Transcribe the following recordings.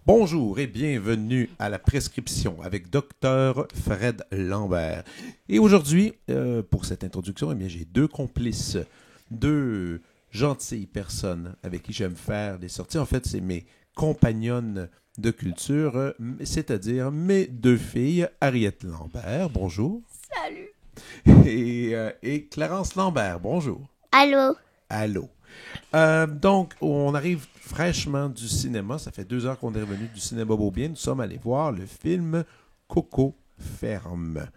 Bonjour et bienvenue à la prescription avec Dr Fred Lambert. Et aujourd'hui, pour cette introduction, eh bien, j'ai deux complices, deux gentilles personnes avec qui j'aime faire des sorties. En fait, c'est mes compagnonnes de culture, c'est-à-dire mes deux filles, Ariette Lambert, bonjour. Salut. Et Clarence Lambert, bonjour. Allô. Allô. Donc, on arrive fraîchement du cinéma. Ça fait 2 heures qu'on est revenu du cinéma Beaubien. Nous sommes allés voir le film Coco Ferme.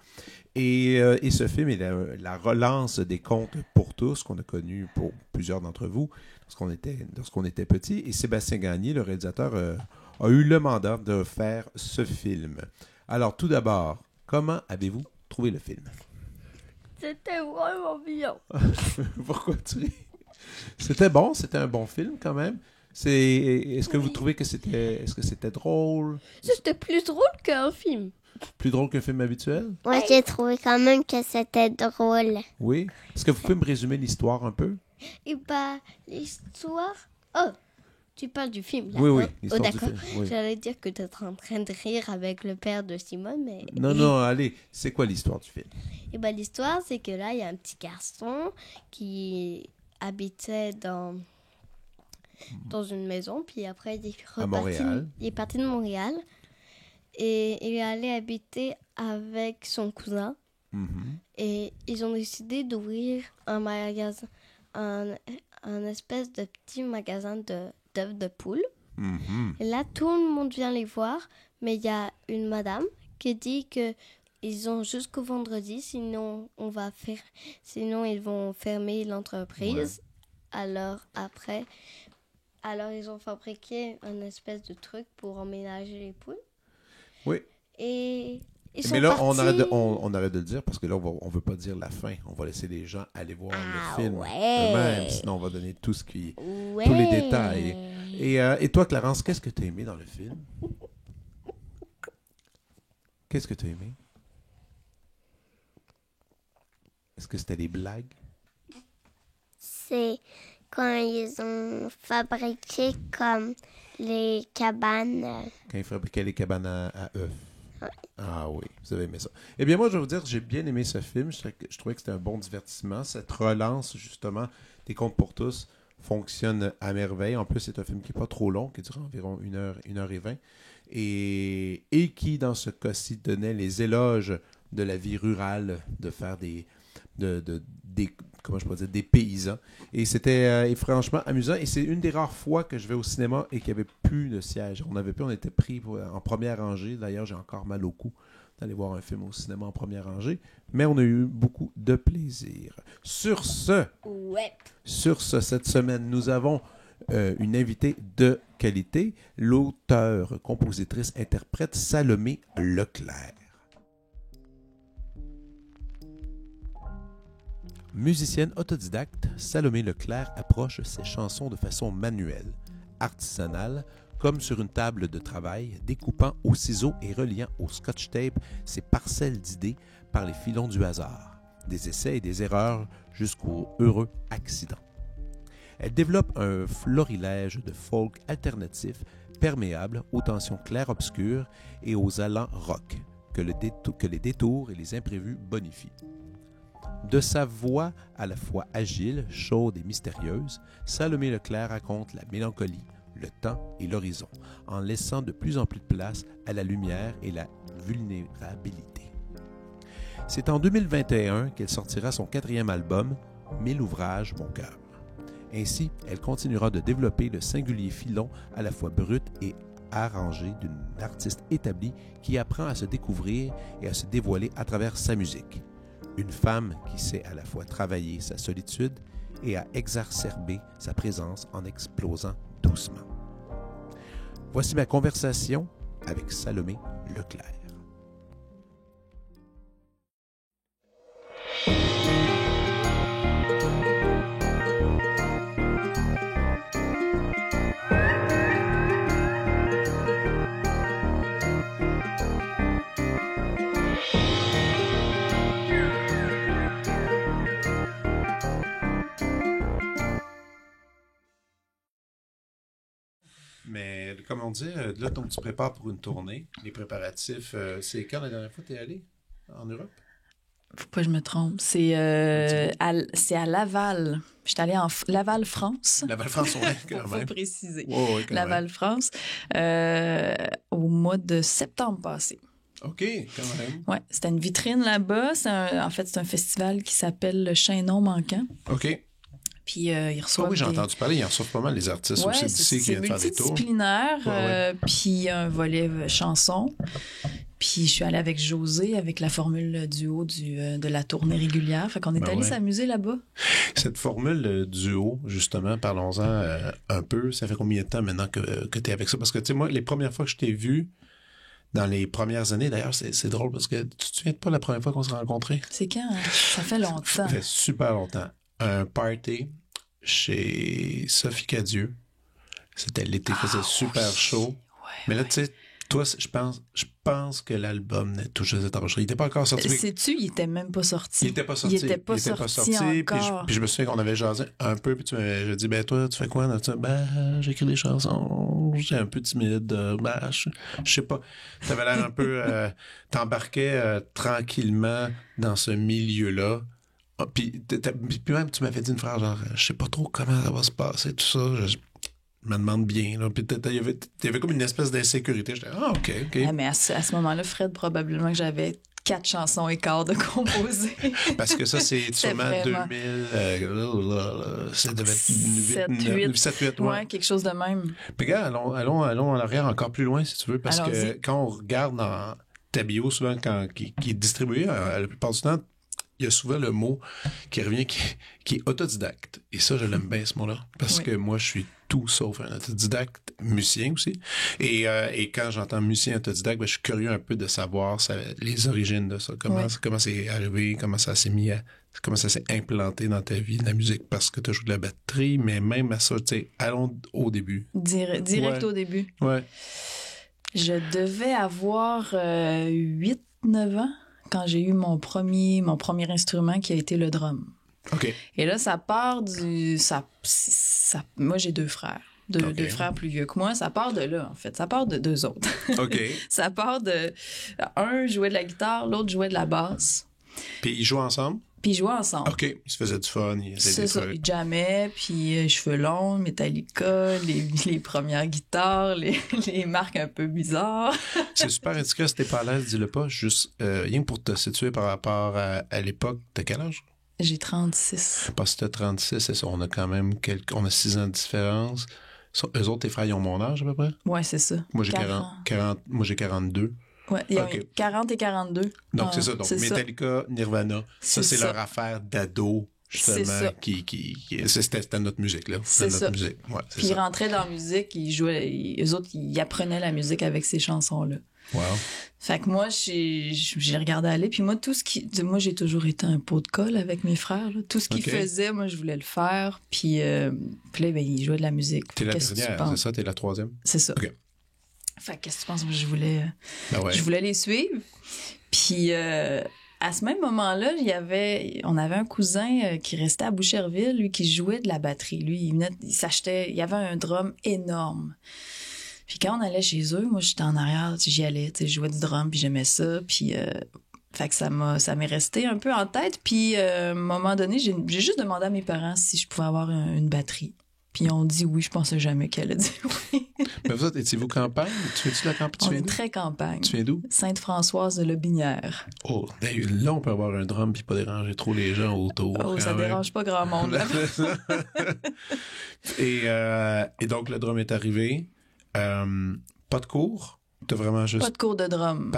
Et ce film est la relance des contes pour tous qu'on a connu pour plusieurs d'entre vous lorsqu'on était petits. Et Sébastien Gagné, le réalisateur, a eu le mandat de faire ce film. Alors, tout d'abord, comment avez-vous trouvé le film? C'était vraiment bien. Pourquoi tu ris? C'était bon, c'était un bon film quand même. Est-ce que vous trouvez que c'était drôle? C'était plus drôle qu'un film. Plus drôle qu'un film habituel? Moi, j'ai trouvé quand même que c'était drôle. Oui. Est-ce que vous pouvez me résumer l'histoire un peu? Et bah, l'histoire... Oh, tu parles du film, là? Oui, hein? l'histoire du d'accord. film. Oui. J'allais dire que tu es en train de rire avec le père de Simone, mais... Non, allez. C'est quoi l'histoire du film? Et bah, l'histoire, c'est que là, il y a un petit garçon qui habitait dans une maison, puis après il est parti de Montréal et il est allé habiter avec son cousin. Et ils ont décidé d'ouvrir un magasin, un espèce de petit magasin d'œufs de poule. Et là, tout le monde vient les voir, mais il y a une madame qui dit que ils ont jusqu'au vendredi, sinon ils vont fermer l'entreprise. Ouais. Alors ils ont fabriqué une espèce de truc pour emménager les poules. Oui. Et mais là, on arrête de le dire parce que là, on veut pas dire la fin. On va laisser les gens aller voir le film eux-mêmes. Sinon, on va donner tous les détails. Et toi, Clarence, qu'est-ce que tu as aimé dans le film? Qu'est-ce que tu as aimé? Est-ce que c'était des blagues? C'est quand ils ont fabriqué comme les cabanes. Quand ils fabriquaient les cabanes à œufs. Ouais. Ah oui, vous avez aimé ça. Eh bien, moi, je vais vous dire, j'ai bien aimé ce film. Je trouvais que c'était un bon divertissement. Cette relance, justement, des contes pour tous fonctionne à merveille. En plus, c'est un film qui n'est pas trop long, qui dure environ 1h20. Et qui, dans ce cas-ci, donnait les éloges de la vie rurale, de faire des paysans. Et c'était franchement amusant. Et c'est une des rares fois que je vais au cinéma et qu'il n'y avait plus de sièges. On était pris en première rangée. D'ailleurs, j'ai encore mal au cou d'aller voir un film au cinéma en première rangée. Mais on a eu beaucoup de plaisir. Sur ce, cette semaine, nous avons une invitée de qualité, l'auteure, compositrice, interprète Salomé Leclerc. Musicienne autodidacte, Salomé Leclerc approche ses chansons de façon manuelle, artisanale, comme sur une table de travail, découpant au ciseau et reliant au scotch tape ses parcelles d'idées par les filons du hasard, des essais et des erreurs jusqu'au heureux accident. Elle développe un florilège de folk alternatif perméable aux tensions clair-obscures et aux allants rock que les détours et les imprévus bonifient. De sa voix à la fois agile, chaude et mystérieuse, Salomé Leclerc raconte la mélancolie, le temps et l'horizon, en laissant de plus en plus de place à la lumière et la vulnérabilité. C'est en 2021 qu'elle sortira son 4e album, « 1000 ouvrages, mon cœur ». Ainsi, elle continuera de développer le singulier filon à la fois brut et arrangé d'une artiste établie qui apprend à se découvrir et à se dévoiler à travers sa musique. Une femme qui sait à la fois travailler sa solitude et à exacerber sa présence en explosant doucement. Voici ma conversation avec Salomé Leclerc. Mais comme on dit, là, donc tu prépares pour une tournée. Les préparatifs, c'est quand la dernière fois que tu es allé en Europe? Faut pas que je me trompe. C'est à Laval. J'étais allée en Laval, France. Laval, France, oui, quand Faut même. préciser. Ouais, Laval, France. Au mois de septembre passé. OK, quand même. Ouais, c'était une vitrine là-bas. En fait, c'est un festival qui s'appelle le Chaînon manquant. OK. Puis ils reçoivent oui, j'ai entendu parler. Ils en reçoivent pas mal, les artistes aussi d'ici qui viennent faire des tours. C'est multidisciplinaire. Puis un volet chanson. Puis je suis allée avec José, avec la formule duo de la tournée régulière. Fait qu'on est allé s'amuser là-bas. Cette formule duo, justement, parlons-en un peu. Ça fait combien de temps maintenant que tu es avec ça? Parce que, tu sais, moi, les premières fois que je t'ai vu, dans les premières années, d'ailleurs, c'est drôle parce que tu te souviens pas la première fois qu'on s'est rencontrés? C'est quand? Ça fait longtemps. Ça fait super longtemps. Un party chez Sophie Cadieux. C'était l'été, il faisait super chaud. Ouais, mais là, tu sais, toi, je pense que l'album n'est tout juste enregistré. Il n'était pas encore sorti. Sais-tu, il était même pas sorti. Il était pas sorti. Il était pas sorti encore. Puis je me souviens qu'on avait jasé un peu, puis je dis, ben toi, tu fais quoi? J'écris des chansons, j'étais un peu timide, je sais pas. T'avais l'air un peu, t'embarquais tranquillement dans ce milieu-là. Puis même, tu m'avais dit une phrase genre, je sais pas trop comment ça va se passer, tout ça. Je me demande bien. Là. Puis il y avait comme une espèce d'insécurité. J'étais, OK. Ah, mais à ce moment-là, Fred, probablement que j'avais 4 chansons et quart de composer. Parce que ça, c'est sûrement vraiment... 2000... ça devait être 7-8. Ouais, quelque chose de même. Puis regarde, allons en arrière encore plus loin, si tu veux. Parce que quand on regarde dans ta bio, souvent, qui est distribué, la plupart du temps, il y a souvent le mot qui revient qui est autodidacte. Et ça, je l'aime bien, ce mot-là. Parce que moi, je suis tout sauf un autodidacte, musicien aussi. Et quand j'entends musicien autodidacte, je suis curieux un peu de savoir les origines de ça. Comment c'est arrivé, comment ça s'est implanté dans ta vie, la musique, parce que tu as joué de la batterie, mais même à ça, tu sais, allons au début. Direct au début. Ouais. Je devais avoir 8-9 ans quand j'ai eu mon premier instrument qui a été le drum. OK. Et là, ça part moi, j'ai 2 frères. Deux frères plus vieux que moi. Ça part de là, en fait. Ça part de 2 autres. OK. Ça part de... Un jouait de la guitare, l'autre jouait de la basse. Puis ils jouaient ensemble? Puis ils jouaient ensemble. OK. Ils se faisaient du fun. C'est ça. Ils jammaient, puis cheveux longs, Metallica, les premières guitares, les marques un peu bizarres. C'est super indiqué, si t'es pas à l'aise, dis-le pas. Juste, rien que pour te situer par rapport à l'époque. T'as quel âge? J'ai 36. Parce que t'as 36, c'est ça. On a quand même on a 6 ans de différence. Eux autres, tes frères, ils ont mon âge à peu près? Ouais, c'est ça. Moi, j'ai 42. Ouais, il y a 40 et 42. Donc, c'est ça. Donc, Metallica, Nirvana, ça, c'est leur affaire d'ado, justement, c'était notre musique, là. C'est ça. Notre musique. Ouais, puis ils rentraient dans la musique, eux autres, ils apprenaient la musique avec ces chansons-là. Wow. Fait que moi, j'ai regardé aller. Puis moi, moi, j'ai toujours été un pot de colle avec mes frères. Là. Tout ce qu'ils faisaient, moi, je voulais le faire. Puis là, ils jouaient de la musique. T'es la dernière, c'est ça? T'es la 3e? C'est ça. OK. Fait que qu'est-ce que tu penses? Moi, je voulais les suivre. Puis à ce même moment-là, on avait un cousin qui restait à Boucherville, lui, qui jouait de la batterie. Lui, il s'achetait... Il y avait un drum énorme. Puis quand on allait chez eux, moi, j'étais en arrière, j'y allais, je jouais du drum, puis j'aimais ça, puis fait que ça m'est resté un peu en tête, puis à un moment donné, j'ai juste demandé à mes parents si je pouvais avoir une batterie. Puis ils ont dit oui, je pensais jamais qu'elle allait dire oui. Mais vous autres, étiez-vous campagne? Tu fais-tu la campagne? On est très campagne. Tu viens d'où? Sainte-Françoise de Lobinière. Oh, là, on peut avoir un drum puis pas déranger trop les gens autour. Oh, ça dérange pas grand monde. Et donc, le drum est arrivé. Pas de cours? T'as vraiment juste... Pas de cours de drum.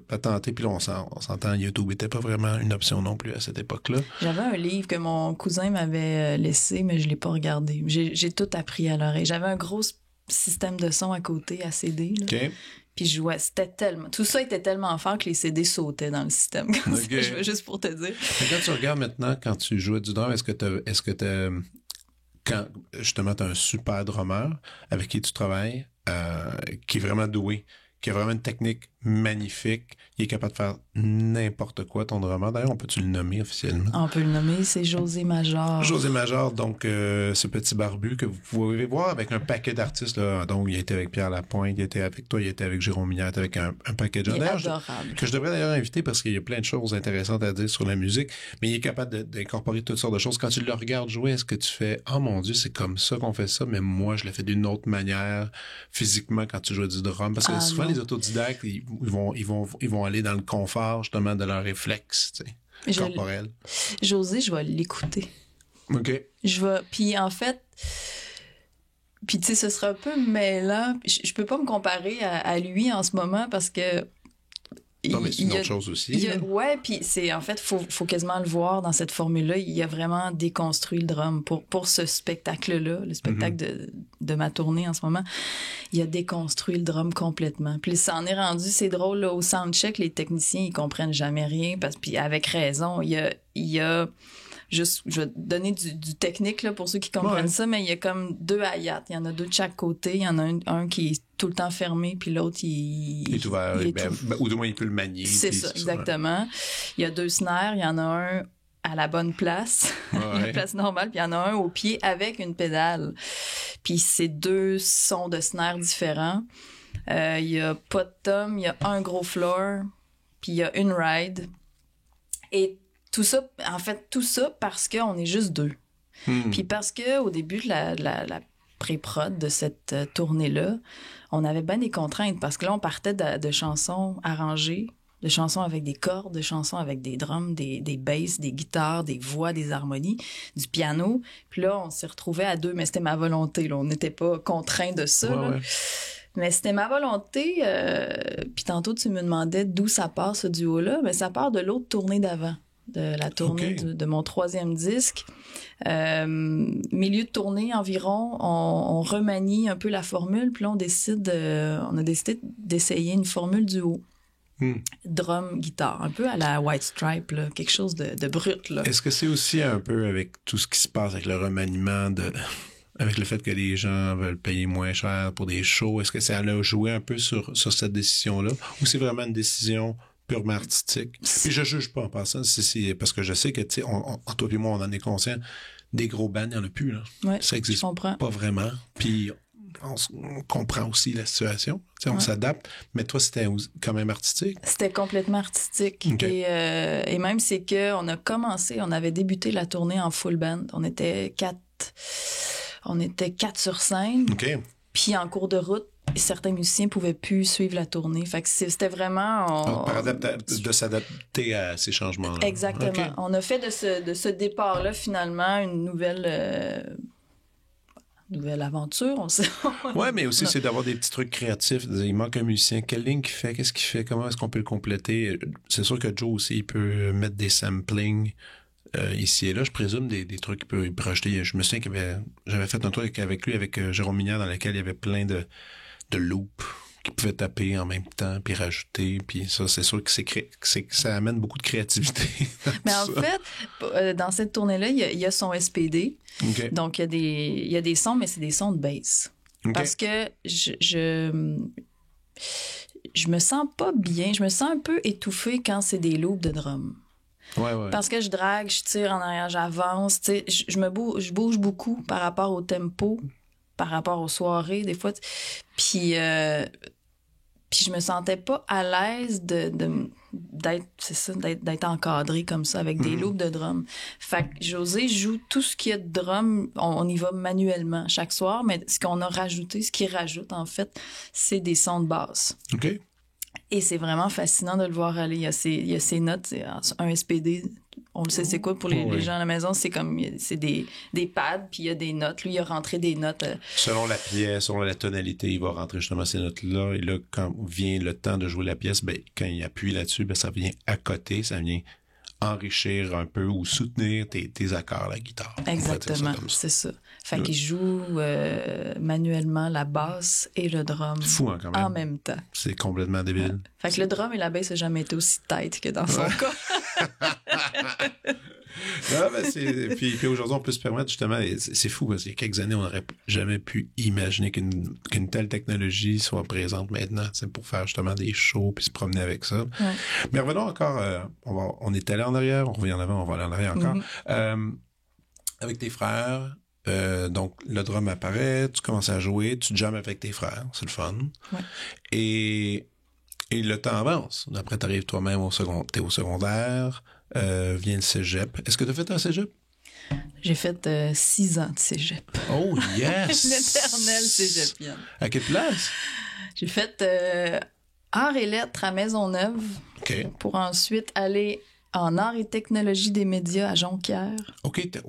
Patenté, puis là, on s'entend, YouTube n'était pas vraiment une option non plus à cette époque-là. J'avais un livre que mon cousin m'avait laissé, mais je l'ai pas regardé. J'ai tout appris à l'oreille. J'avais un gros système de son à côté, à CD. Là. OK. Puis je jouais, tout ça était tellement fort que les CD sautaient dans le système. Okay. Je veux juste pour te dire. Mais quand tu regardes maintenant, quand tu jouais du drum, est-ce que t'as quand justement t'as un super drummer avec qui tu travailles, qui est vraiment doué, qui a vraiment une technique magnifique. Il est capable de faire n'importe quoi, ton drummer. D'ailleurs, on peut-tu le nommer officiellement? On peut le nommer, c'est José Major. José Major, donc ce petit barbu que vous pouvez voir avec un paquet d'artistes. Là. Donc, il a été avec Pierre Lapointe, il a été avec toi, il a été avec Jérôme Minière, avec un paquet de gens. Il est adorable. Que je devrais d'ailleurs inviter parce qu'il y a plein de choses intéressantes à dire sur la musique, mais il est capable d'incorporer toutes sortes de choses. Quand tu le regardes jouer, est-ce que tu fais « Oh mon Dieu, c'est comme ça qu'on fait ça, mais moi, je le fais d'une autre manière physiquement quand tu joues du drum. » Parce que souvent, les autodidactes, ils vont aller dans le confort, justement, de leurs réflexes, tu sais, corporels. José, je vais l'écouter. OK. Puis en fait... Puis tu sais, ce sera un peu mêlant. Je peux pas me comparer à lui en ce moment parce que... Non, mais c'est une autre chose aussi. Ouais, puis c'est en fait, faut quasiment le voir dans cette formule-là. Il a vraiment déconstruit le drum pour ce spectacle-là, le spectacle de ma tournée en ce moment. Il a déconstruit le drum complètement. Puis ça en est rendu, c'est drôle, là, au soundcheck, les techniciens, ils comprennent jamais rien, puis avec raison. Il y a juste, je vais donner du technique là, pour ceux qui comprennent ça, mais il y a comme 2 hi-hats. Il y en a 2 de chaque côté. Il y en a un qui est tout le temps fermé, puis l'autre, il est ouvert. Ou du moins, il peut le manier. C'est ça, exactement. Ouais. Il y a 2 snares. Il y en a un à la bonne place, la place normale, puis il y en a un au pied avec une pédale. Puis c'est 2 sons de snares différents. Il y a pas de tom, il y a un gros floor, puis il y a une ride. Et tout ça parce qu'on est juste 2. Puis parce qu'au début de la pré-prod de cette tournée-là, on avait bien des contraintes parce que là, on partait de chansons arrangées, de chansons avec des cordes, de chansons avec des drums, des basses, des guitares, des voix, des harmonies, du piano. Puis là, on s'est retrouvés à 2, mais c'était ma volonté. Là. On n'était pas contraints de ça. Ouais, ouais. Mais c'était ma volonté. Puis tantôt, tu me demandais d'où ça part, ce duo-là. Mais ça part de l'autre tournée d'avant, de la tournée de mon 3e disque. Milieu de tournée environ, on remanie un peu la formule. Puis là, on a décidé d'essayer une formule duo. Drum, guitare, un peu à la White Stripe, là, quelque chose de brut. Là. Est-ce que c'est aussi un peu avec tout ce qui se passe avec le remaniement, avec le fait que les gens veulent payer moins cher pour des shows, est-ce que ça a joué un peu sur cette décision-là, ou c'est vraiment une décision purement artistique? Puis je juge pas en passant, parce que je sais que, tu sais, toi et moi, on en est conscient, des gros bands, il n'y en a plus, là. Ouais, ça existe pas vraiment. Puis on comprend aussi la situation, on s'adapte, mais toi, c'était quand même artistique? C'était complètement artistique. Okay. Et même, c'est qu'on on avait débuté la tournée en full band. On était 4 sur scène. Okay. Puis en cours de route, certains musiciens pouvaient plus suivre la tournée. Fait que c'était vraiment... de s'adapter à ces changements-là. Exactement. Okay. On a fait de ce départ-là, finalement, une nouvelle aventure, on sait. Ouais, mais aussi, c'est d'avoir des petits trucs créatifs. Il manque un musicien. Quelle ligne qu'il fait? Qu'est-ce qu'il fait? Comment est-ce qu'on peut le compléter? C'est sûr que Joe aussi, il peut mettre des samplings ici et là. Je présume des trucs qu'il peut rajouter. Je me souviens que j'avais fait un truc avec lui, avec Jérôme Minière, dans lequel il y avait plein de loops qu'il pouvait taper en même temps, puis rajouter. Puis ça, c'est sûr que ça amène beaucoup de créativité. Mais en fait, dans cette tournée-là, il y a son SPD. Okay. Donc, il y a des sons, mais c'est des sons de bass. Okay. Parce que je me sens pas bien. Je me sens un peu étouffée quand c'est des loops de drum. Ouais. Parce que je drague, je tire en arrière, j'avance. Tu sais, je bouge beaucoup par rapport au tempo, par rapport aux soirées, des fois. Puis je me sentais pas à l'aise d'être encadrée comme ça, avec des loops de drum. Fait que José joue tout ce qu'il y a de drum, on y va manuellement chaque soir, mais ce qu'on a rajouté, ce qu'il rajoute, en fait, c'est des sons de basse. OK. Et c'est vraiment fascinant de le voir aller. Il y a ses notes, c'est un SPD. On le sait, c'est quoi pour les gens à la maison? C'est comme, c'est des pads, puis il y a des notes. Lui, il a rentré des notes. Selon la pièce, selon la tonalité, il va rentrer justement ces notes-là. Et là, quand vient le temps de jouer la pièce, quand il appuie là-dessus, ça vient à côté, ça vient enrichir un peu ou soutenir tes accords, la guitare. Exactement, c'est ça. Fait qu'il joue manuellement la basse et le drum. Fou, quand même. En même temps. C'est complètement débile. Ouais. Fait que le drum et la basse n'ont jamais été aussi tight que dans son cas. Non, ben puis aujourd'hui, on peut se permettre justement, c'est fou parce qu'il y a quelques années, on n'aurait jamais pu imaginer qu'une telle technologie soit présente maintenant, c'est pour faire justement des shows puis se promener avec ça. Ouais. Mais revenons encore, on est allé en arrière, on revient en avant, on va aller en arrière encore. Avec tes frères, donc le drum apparaît, tu commences à jouer, tu jammes avec tes frères, c'est le fun. Ouais. Et le temps avance. Après, tu arrives toi-même t'es au secondaire, vient le cégep. Est-ce que tu as fait un cégep? J'ai fait 6 ans de cégep. Oh, yes! L'éternel cégepienne. À quelle place? J'ai fait arts et lettres à Maisonneuve. OK. Pour ensuite aller en arts et technologie des médias à Jonquière. OK, tu t'es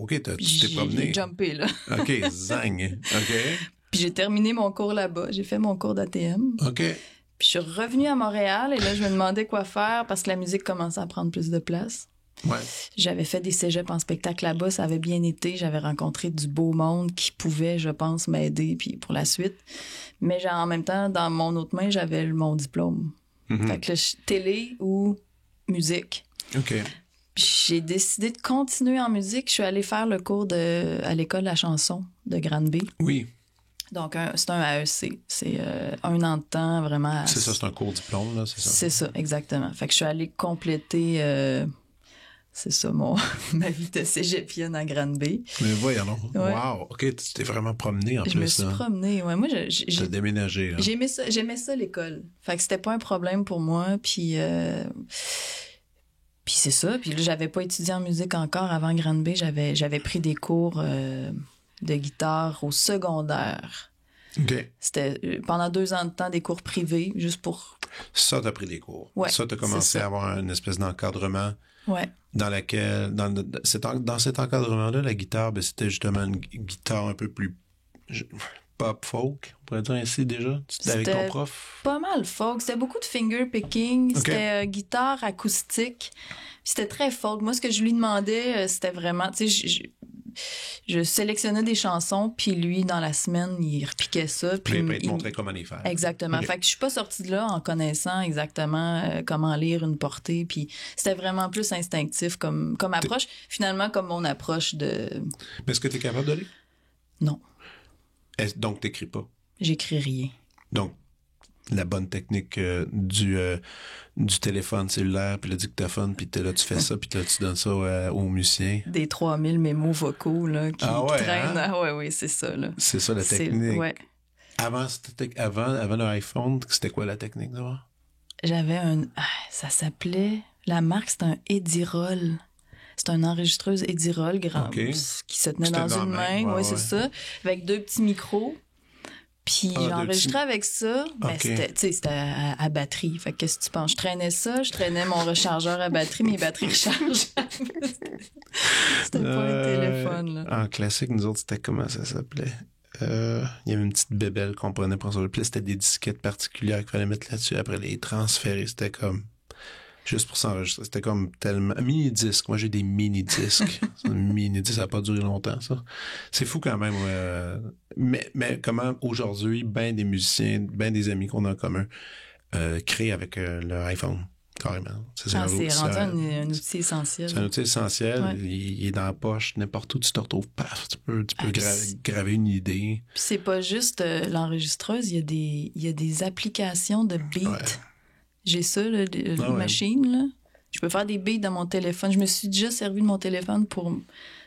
promené. J'ai jumpé, là. OK, zang. OK. Puis j'ai terminé mon cours là-bas. J'ai fait mon cours d'ATM. OK. Puis je suis revenue à Montréal et là, je me demandais quoi faire parce que la musique commençait à prendre plus de place. Ouais. J'avais fait des cégeps en spectacle là-bas, ça avait bien été. J'avais rencontré du beau monde qui pouvait, je pense, m'aider puis pour la suite. Mais en même temps, dans mon autre main, j'avais mon diplôme. Mm-hmm. Fait que là, télé ou musique. OK. Puis j'ai décidé de continuer en musique. Je suis allée faire le cours à l'école de la chanson de Granby. Oui. Donc, c'est un AEC. C'est 1 an de temps, vraiment. C'est ça, c'est un cours diplôme, là, c'est ça? C'est ça, exactement. Fait que je suis allée compléter, c'est ça, ma vie de cégepienne à Granby. Mais voyons, ouais. Wow! OK, tu t'es vraiment promenée en plus. Je me suis promenée, ouais. Moi, t'as déménagé, là. J'aimais ça, l'école. Fait que c'était pas un problème pour moi, puis c'est ça. Puis là, j'avais pas étudié en musique encore avant Granby. J'avais pris des cours de guitare au secondaire. OK. C'était pendant 2 ans de temps des cours privés, juste pour... Ça, t'as pris des cours. Ouais, ça, t'as commencé à avoir une espèce d'encadrement. Ouais. Dans laquelle... Dans cet encadrement-là, la guitare, ben, c'était justement une guitare un peu plus... pop folk, on pourrait dire ainsi déjà. C'était avec ton prof? Pas mal folk. C'était beaucoup de finger picking. Okay. C'était guitare acoustique. C'était très folk. Moi, ce que je lui demandais, c'était vraiment... Tu sais, je sélectionnais des chansons, puis lui, dans la semaine, il repiquait ça. Puis il te montrait comment les faire. Exactement. Okay. Fait que je suis pas sortie de là en connaissant exactement comment lire une portée, puis c'était vraiment plus instinctif comme approche. Finalement, comme mon approche de... Mais est-ce que tu es capable de lire? Non. Donc, t'écris pas? J'écris rien. Donc, la bonne technique du téléphone cellulaire, puis le dictaphone, puis là, tu fais ça, puis là, tu donnes ça aux musiciens. Des 3000 mémos vocaux là, qui traînent. Hein? Ah oui, c'est ça. Là. C'est ça, la technique. Ouais. Avant l'iPhone, c'était quoi la technique d'abord? J'avais ça s'appelait... La marque, c'était un Edirol. C'est une enregistreuse Edirol grand qui se tenait dans une main. Ouais, c'est ça. Avec 2 petits micros. Puis j'enregistrais avec ça. Mais c'était à batterie. Fait que qu'est-ce que tu penses? Je traînais mon rechargeur à batterie, mes batteries rechargeables. C'était pas un téléphone, là. En classique, nous autres, c'était comment ça s'appelait? Il y avait une petite bébelle qu'on prenait pour ça. Puis là, c'était des disquettes particulières qu'il fallait mettre là-dessus. Après, les transférer, c'était comme... Juste pour s'enregistrer. C'était comme tellement... Mini-disque. Moi, j'ai des mini-disques. Mini-disque, ça n'a pas duré longtemps, ça. C'est fou quand même. Mais comment, aujourd'hui, ben des musiciens, ben des amis qu'on a en commun, créent avec leur iPhone, carrément. C'est rendu un outil essentiel. C'est un outil essentiel. Ouais. Il est dans la poche. N'importe où tu te retrouves, paf, tu peux graver une idée. Puis c'est pas juste l'enregistreuse. Il y a des applications de beats. Ouais. J'ai ça, là, machine, là. Je peux faire des beats dans mon téléphone. Je me suis déjà servi de mon téléphone pour...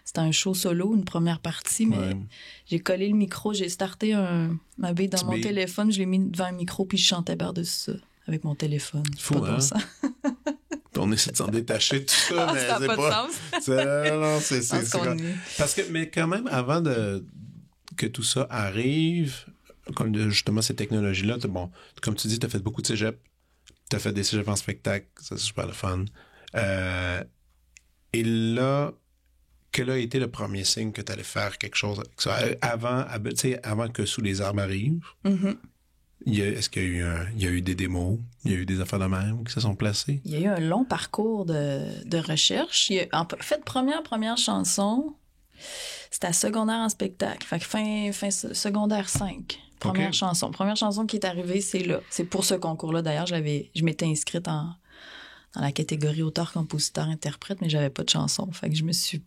C'était un show solo, une première partie, mais j'ai collé le micro, j'ai starté un beat dans mon téléphone, je l'ai mis devant un micro, puis je chantais par-dessus ça, avec mon téléphone. Fou, pas hein? On essaie de s'en détacher de tout ça, mais ça n'a pas de sens. Non, c'est parce que, mais quand même, avant que tout ça arrive, comme justement ces technologies-là, bon, comme tu dis, tu as fait beaucoup de cégep. T'as fait des cégeps en spectacle, ça c'est super le fun. Et là, quel a été le premier signe que t'allais faire quelque chose avec ça? Avant que Sous les arbres arrive, est-ce qu'il y a eu des démos? Il y a eu des affaires de même qui se sont placées? Il y a eu un long parcours de recherche. En fait, première chanson, c'était à secondaire en spectacle. Fait que fin secondaire 5. Première chanson qui est arrivée, c'est là. C'est pour ce concours-là. D'ailleurs, je m'étais inscrite dans la catégorie auteur, compositeur, interprète, mais j'avais pas de chanson. Fait que je me suis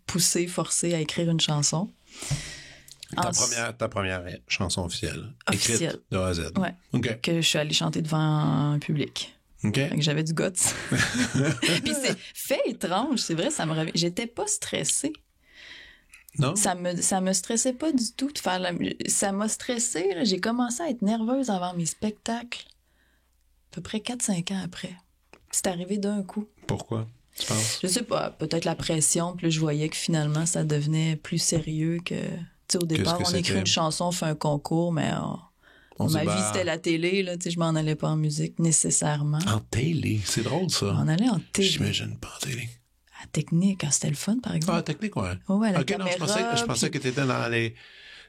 forcée à écrire une chanson. Ta première chanson officielle. Officielle. Écrite de A à Z. Ouais. OK. Que je suis allée chanter devant un public. OK. Fait que j'avais du guts. Puis c'est fait étrange, c'est vrai, ça me revient. J'étais pas stressée. Non? Ça me stressait pas du tout de faire ça m'a stressée. Là. J'ai commencé à être nerveuse avant mes spectacles. À peu près 4-5 ans après. C'est arrivé d'un coup. Pourquoi, tu penses? Je sais pas, peut-être la pression. Puis là, je voyais que finalement, ça devenait plus sérieux que... Tu sais, au départ, on écrit une chanson, on fait un concours, mais ma vie, c'était la télé. Là, tu sais, je m'en allais pas en musique, nécessairement. En télé? C'est drôle, ça. On allait en télé. J'imagine pas en télé. À Technique, quand c'était le fun, par exemple. Ah, Technique, ouais. Ouais, la OK, caméra, non, je pensais que tu étais dans les...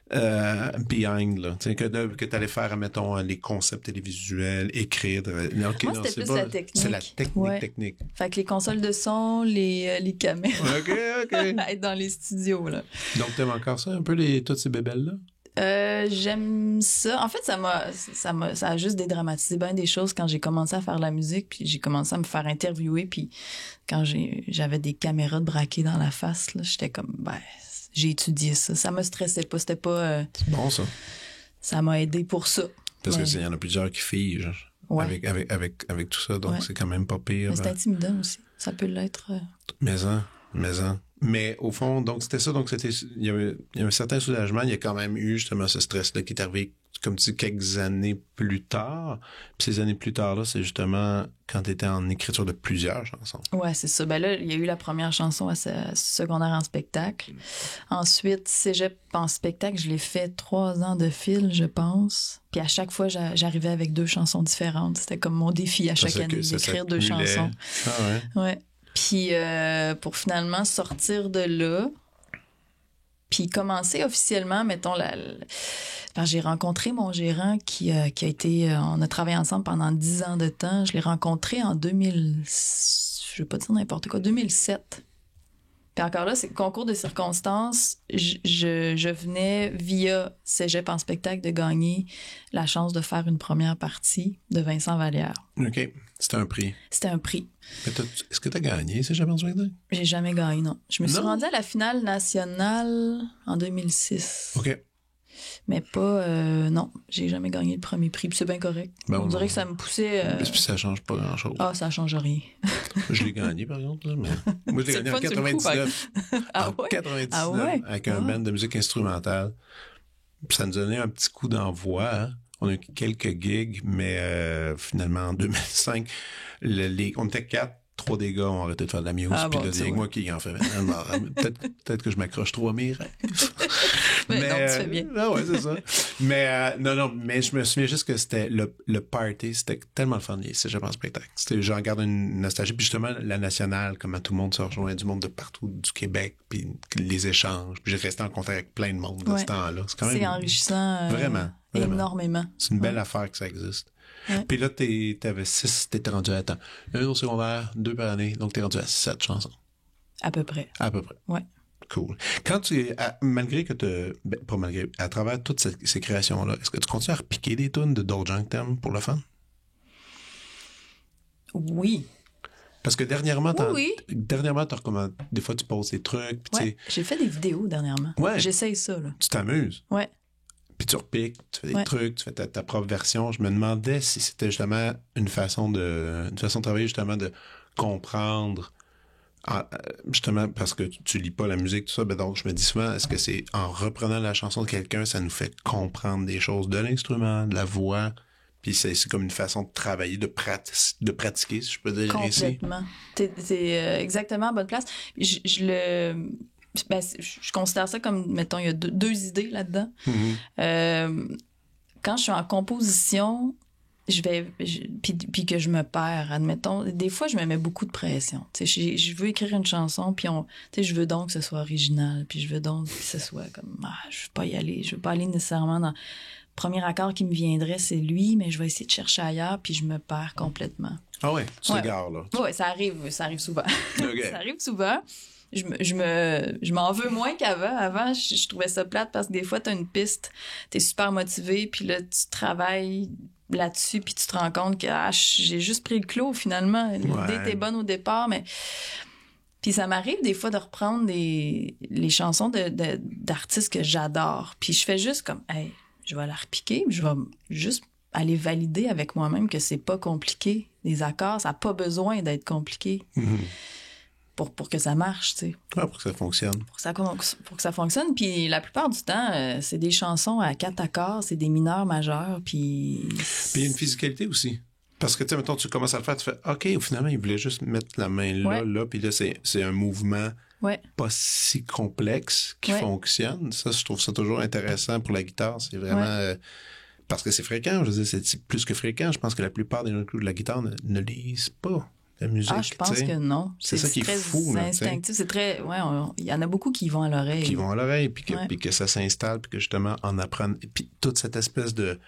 behind, là. Tu sais, que tu allais faire, mettons, les concepts télévisuels, écrire. Moi, c'était plus la technique. C'est la technique. Fait que les consoles de son, les caméras. OK. Être dans les studios, là. Donc, t'aimes encore ça, un peu, toutes ces bébelles-là? J'aime ça. En fait, ça a juste dédramatisé bien des choses quand j'ai commencé à faire la musique, puis j'ai commencé à me faire interviewer, puis quand j'avais des caméras de braquées dans la face, là, j'étais comme, j'ai étudié ça. Ça me stressait pas, c'était pas... C'est bon, ça. Ça m'a aidé pour ça. Parce qu'il y en a plusieurs qui figent avec tout ça, donc c'est quand même pas pire. Mais c'est intimidant aussi. Ça peut l'être. Mais au fond, donc c'était ça, donc il y avait un certain soulagement, il y a quand même eu justement ce stress-là qui est arrivé, comme tu dis, quelques années plus tard. Puis ces années plus tard, là, c'est justement quand tu étais en écriture de plusieurs chansons. Ouais, c'est ça. Ben là, il y a eu la première chanson à secondaire en spectacle. Ensuite, cégep en spectacle, je l'ai fait 3 ans de fil, je pense. Puis à chaque fois, j'arrivais avec 2 chansons différentes. C'était comme mon défi à chaque année, d'écrire 2 chansons. Ah ouais? Ouais. Puis pour finalement sortir de là, puis commencer officiellement, mettons, j'ai rencontré mon gérant qui a été... on a travaillé ensemble pendant 10 ans de temps. Je l'ai rencontré en 2007. Puis encore là, c'est concours de circonstances. Je venais, via Cégep en spectacle, de gagner la chance de faire une première partie de Vincent Vallière. OK. C'était un prix. C'était un prix. Mais est-ce que tu as gagné, Cégep en spectacle? J'ai jamais gagné, non. Je me suis rendue à la finale nationale en 2006. OK. Mais pas... non, j'ai jamais gagné le premier prix. Puis c'est bien correct. Ben, on dirait que ça me poussait... Puis ça change pas grand-chose. Ah, ça change rien. Je l'ai gagné, par exemple. Mais... Moi, je l'ai gagné en 99. Ah ouais? 99, avec un band de musique instrumentale. Puis ça nous donnait un petit coup d'envoi. Hein? On a eu quelques gigs, mais finalement, en 2005, on était 4. 3 des gars ont arrêté de faire de la musique. Puis là, c'est moi qui en fais maintenant. Peut-être que je m'accroche trop à mes rêves. mais non, tu fais bien. Ah ouais, c'est ça. Mais non, mais je me souviens juste que c'était le party, c'était tellement le fun, c'est je pense spectacle. J'en garde une nostalgie. Puis justement, la nationale, comment tout le monde se rejoint, du monde de partout du Québec, puis les échanges. Puis j'ai resté en contact avec plein de monde de ce temps-là. C'est enrichissant. Vraiment. Énormément. C'est une belle affaire que ça existe. Ouais. Puis là, t'avais 6, t'étais rendu à temps. 1 au secondaire, 2 par année, donc t'es rendu à 7 chansons. À peu près. Ouais. Cool. Quand malgré que pas malgré, à travers toutes ces créations-là, est-ce que tu continues à repiquer des tunes de d'autres gens que t'aimes pour le fun? Oui. Parce que dernièrement, oui. des fois, tu poses des trucs. Puis j'ai fait des vidéos dernièrement. Ouais. J'essaye ça, là. Tu t'amuses. Ouais. Puis tu repiques, tu fais des trucs, tu fais ta propre version. Je me demandais si c'était justement une façon de travailler, justement, de comprendre, justement, parce que tu lis pas la musique, tout ça. Ben donc, je me dis souvent, est-ce que c'est en reprenant la chanson de quelqu'un, ça nous fait comprendre des choses de l'instrument, de la voix, puis c'est comme une façon de travailler, de pratiquer, si je peux dire ainsi. Complètement. T'es exactement à bonne place. Je considère ça comme, mettons, il y a 2 idées là-dedans. Mm-hmm. Quand je suis en composition, puis que je me perds, admettons, des fois, je me mets beaucoup de pression. Je veux écrire une chanson, puis je veux donc que ce soit original, puis je veux donc que ce soit comme, je veux pas y aller, je veux pas aller nécessairement dans... Le premier accord qui me viendrait, c'est lui, mais je vais essayer de chercher ailleurs, puis je me perds complètement. Ah ouais, tu t'égares, là. Ouais, ça arrive souvent. Okay. Ça arrive souvent. Je m'en veux moins qu'avant. Avant, je trouvais ça plate parce que des fois, t'as une piste, t'es super motivé, puis là, tu travailles là-dessus, puis tu te rends compte que j'ai juste pris le clos, finalement. L'idée était bonne au départ, mais... Puis ça m'arrive des fois de reprendre les chansons d'artistes que j'adore. Puis je fais juste comme, hey, je vais la repiquer, je vais juste aller valider avec moi-même que c'est pas compliqué. Les accords, ça n'a pas besoin d'être compliqué pour que ça marche, tu sais. Ouais, pour que ça fonctionne. Pour que ça fonctionne. Puis la plupart du temps, c'est des chansons à 4 accords, c'est des mineurs majeurs, puis... Puis il y a une physicalité aussi. Parce que, tu sais, mettons, tu commences à le faire, tu fais, OK, finalement, il voulait juste mettre la main là, puis là, c'est un mouvement pas si complexe qui fonctionne. Ça, je trouve ça toujours intéressant pour la guitare. C'est vraiment... parce que c'est fréquent, je veux dire, c'est plus que fréquent. Je pense que la plupart des gens qui jouent de la guitare ne lisent pas la musique. Ah, je pense que non. C'est ça qui est fou. C'est instinctif. C'est très... Ouais, il y en a beaucoup qui vont à l'oreille. Qui vont à l'oreille, puis que ça s'installe, puis que justement, en apprendre... Puis toute cette espèce de...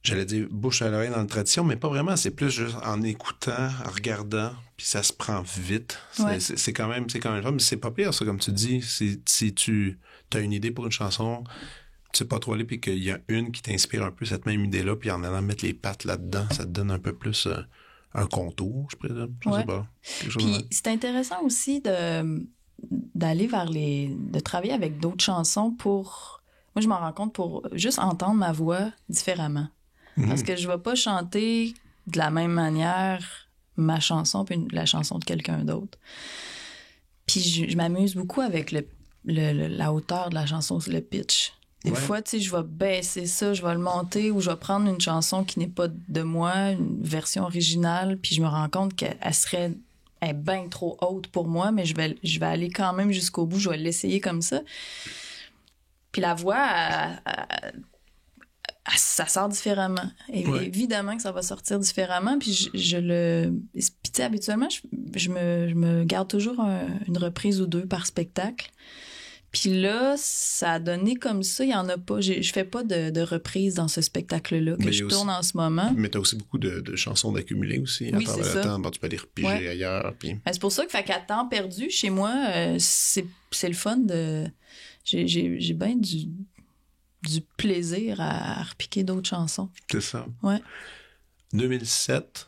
J'allais dire bouche à l'oreille dans la tradition, mais pas vraiment. C'est plus juste en écoutant, en regardant, puis ça se prend vite. C'est quand même fun, mais c'est pas pire, ça, comme tu dis. Si tu as une idée pour une chanson, tu sais pas trop aller, puis qu'il y a une qui t'inspire un peu cette même idée-là, puis en allant mettre les pattes là-dedans, ça te donne un peu plus un contour, je présume. Je sais pas. Puis c'est intéressant aussi d'aller de travailler avec d'autres chansons pour... Moi, je m'en rends compte pour juste entendre ma voix différemment. Parce que je vais pas chanter de la même manière ma chanson puis la chanson de quelqu'un d'autre. Puis je m'amuse beaucoup avec la hauteur de la chanson, le pitch. Des fois, tu sais, je vais baisser ça, je vais le monter, ou je vais prendre une chanson qui n'est pas de moi, une version originale, puis je me rends compte qu'elle est bien trop haute pour moi, mais je vais aller quand même jusqu'au bout, je vais l'essayer comme ça. Puis la voix, ça sort différemment. Évidemment que ça va sortir différemment. Puis puis tu sais, habituellement, je me garde toujours une reprise ou deux par spectacle. Puis là, ça a donné comme ça. Il n'y en a pas. Je fais pas de reprise dans ce spectacle-là que je tourne en ce moment. Mais tu as aussi beaucoup de chansons d'accumuler aussi. Oui, c'est ça. Temps, tu peux les repiger ailleurs. Puis... Ben, c'est pour ça que qu'à temps perdu, chez moi, c'est le fun de... J'ai bien du plaisir à repiquer d'autres chansons. C'est ça. Ouais. 2007,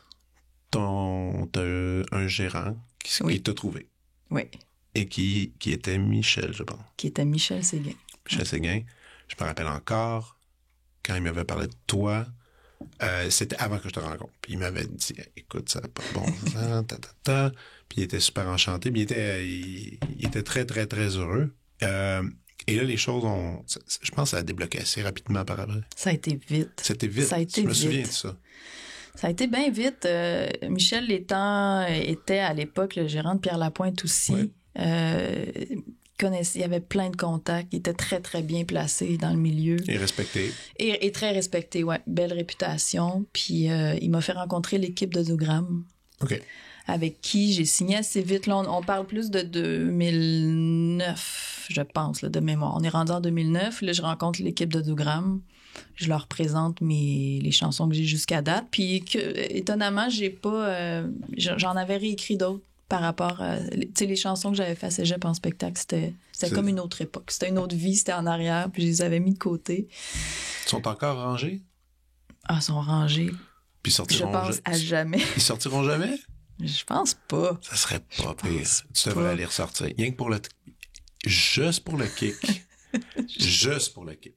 t'as un gérant qui t'a trouvé. Oui. Et qui était Michel, je pense. Qui était Michel Séguin. Michel Séguin. Je me rappelle encore, quand il m'avait parlé de toi, c'était avant que je te rencontre. Puis il m'avait dit, écoute, ça n'a pas de bon sens, Puis il était super enchanté. Puis il était très, très, très heureux. Et là, les choses je pense que ça a débloqué assez rapidement par après. Ça a été vite. C'était vite. Je me souviens de ça. Ça a été bien vite. Michel Létang était à l'époque le gérant de Pierre Lapointe aussi. Ouais. Il y avait plein de contacts. Il était très, très bien placé dans le milieu. Et respecté. Et très respecté, ouais. Belle réputation. Puis il m'a fait rencontrer l'équipe d'Audiogramme. OK. Avec qui j'ai signé assez vite. Là, on parle plus de 2009, je pense, là, de mémoire. On est rendu en 2009. Là, je rencontre l'équipe d'Audiogramme. Je leur présente les chansons que j'ai jusqu'à date. Puis, étonnamment, j'ai pas... j'en avais réécrit d'autres par rapport à... Tu sais, les chansons que j'avais fait à Cégep en spectacle, c'était comme une autre époque. C'était une autre vie, c'était en arrière, puis je les avais mis de côté. Ils sont encore rangés? Ah, ils sont rangés. Puis ils sortiront... Je pense à jamais. Ils sortiront jamais? Je pense pas. Ça serait pas pire. Tu devrais les ressortir. Rien que pour juste pour le kick. Juste pour le kick.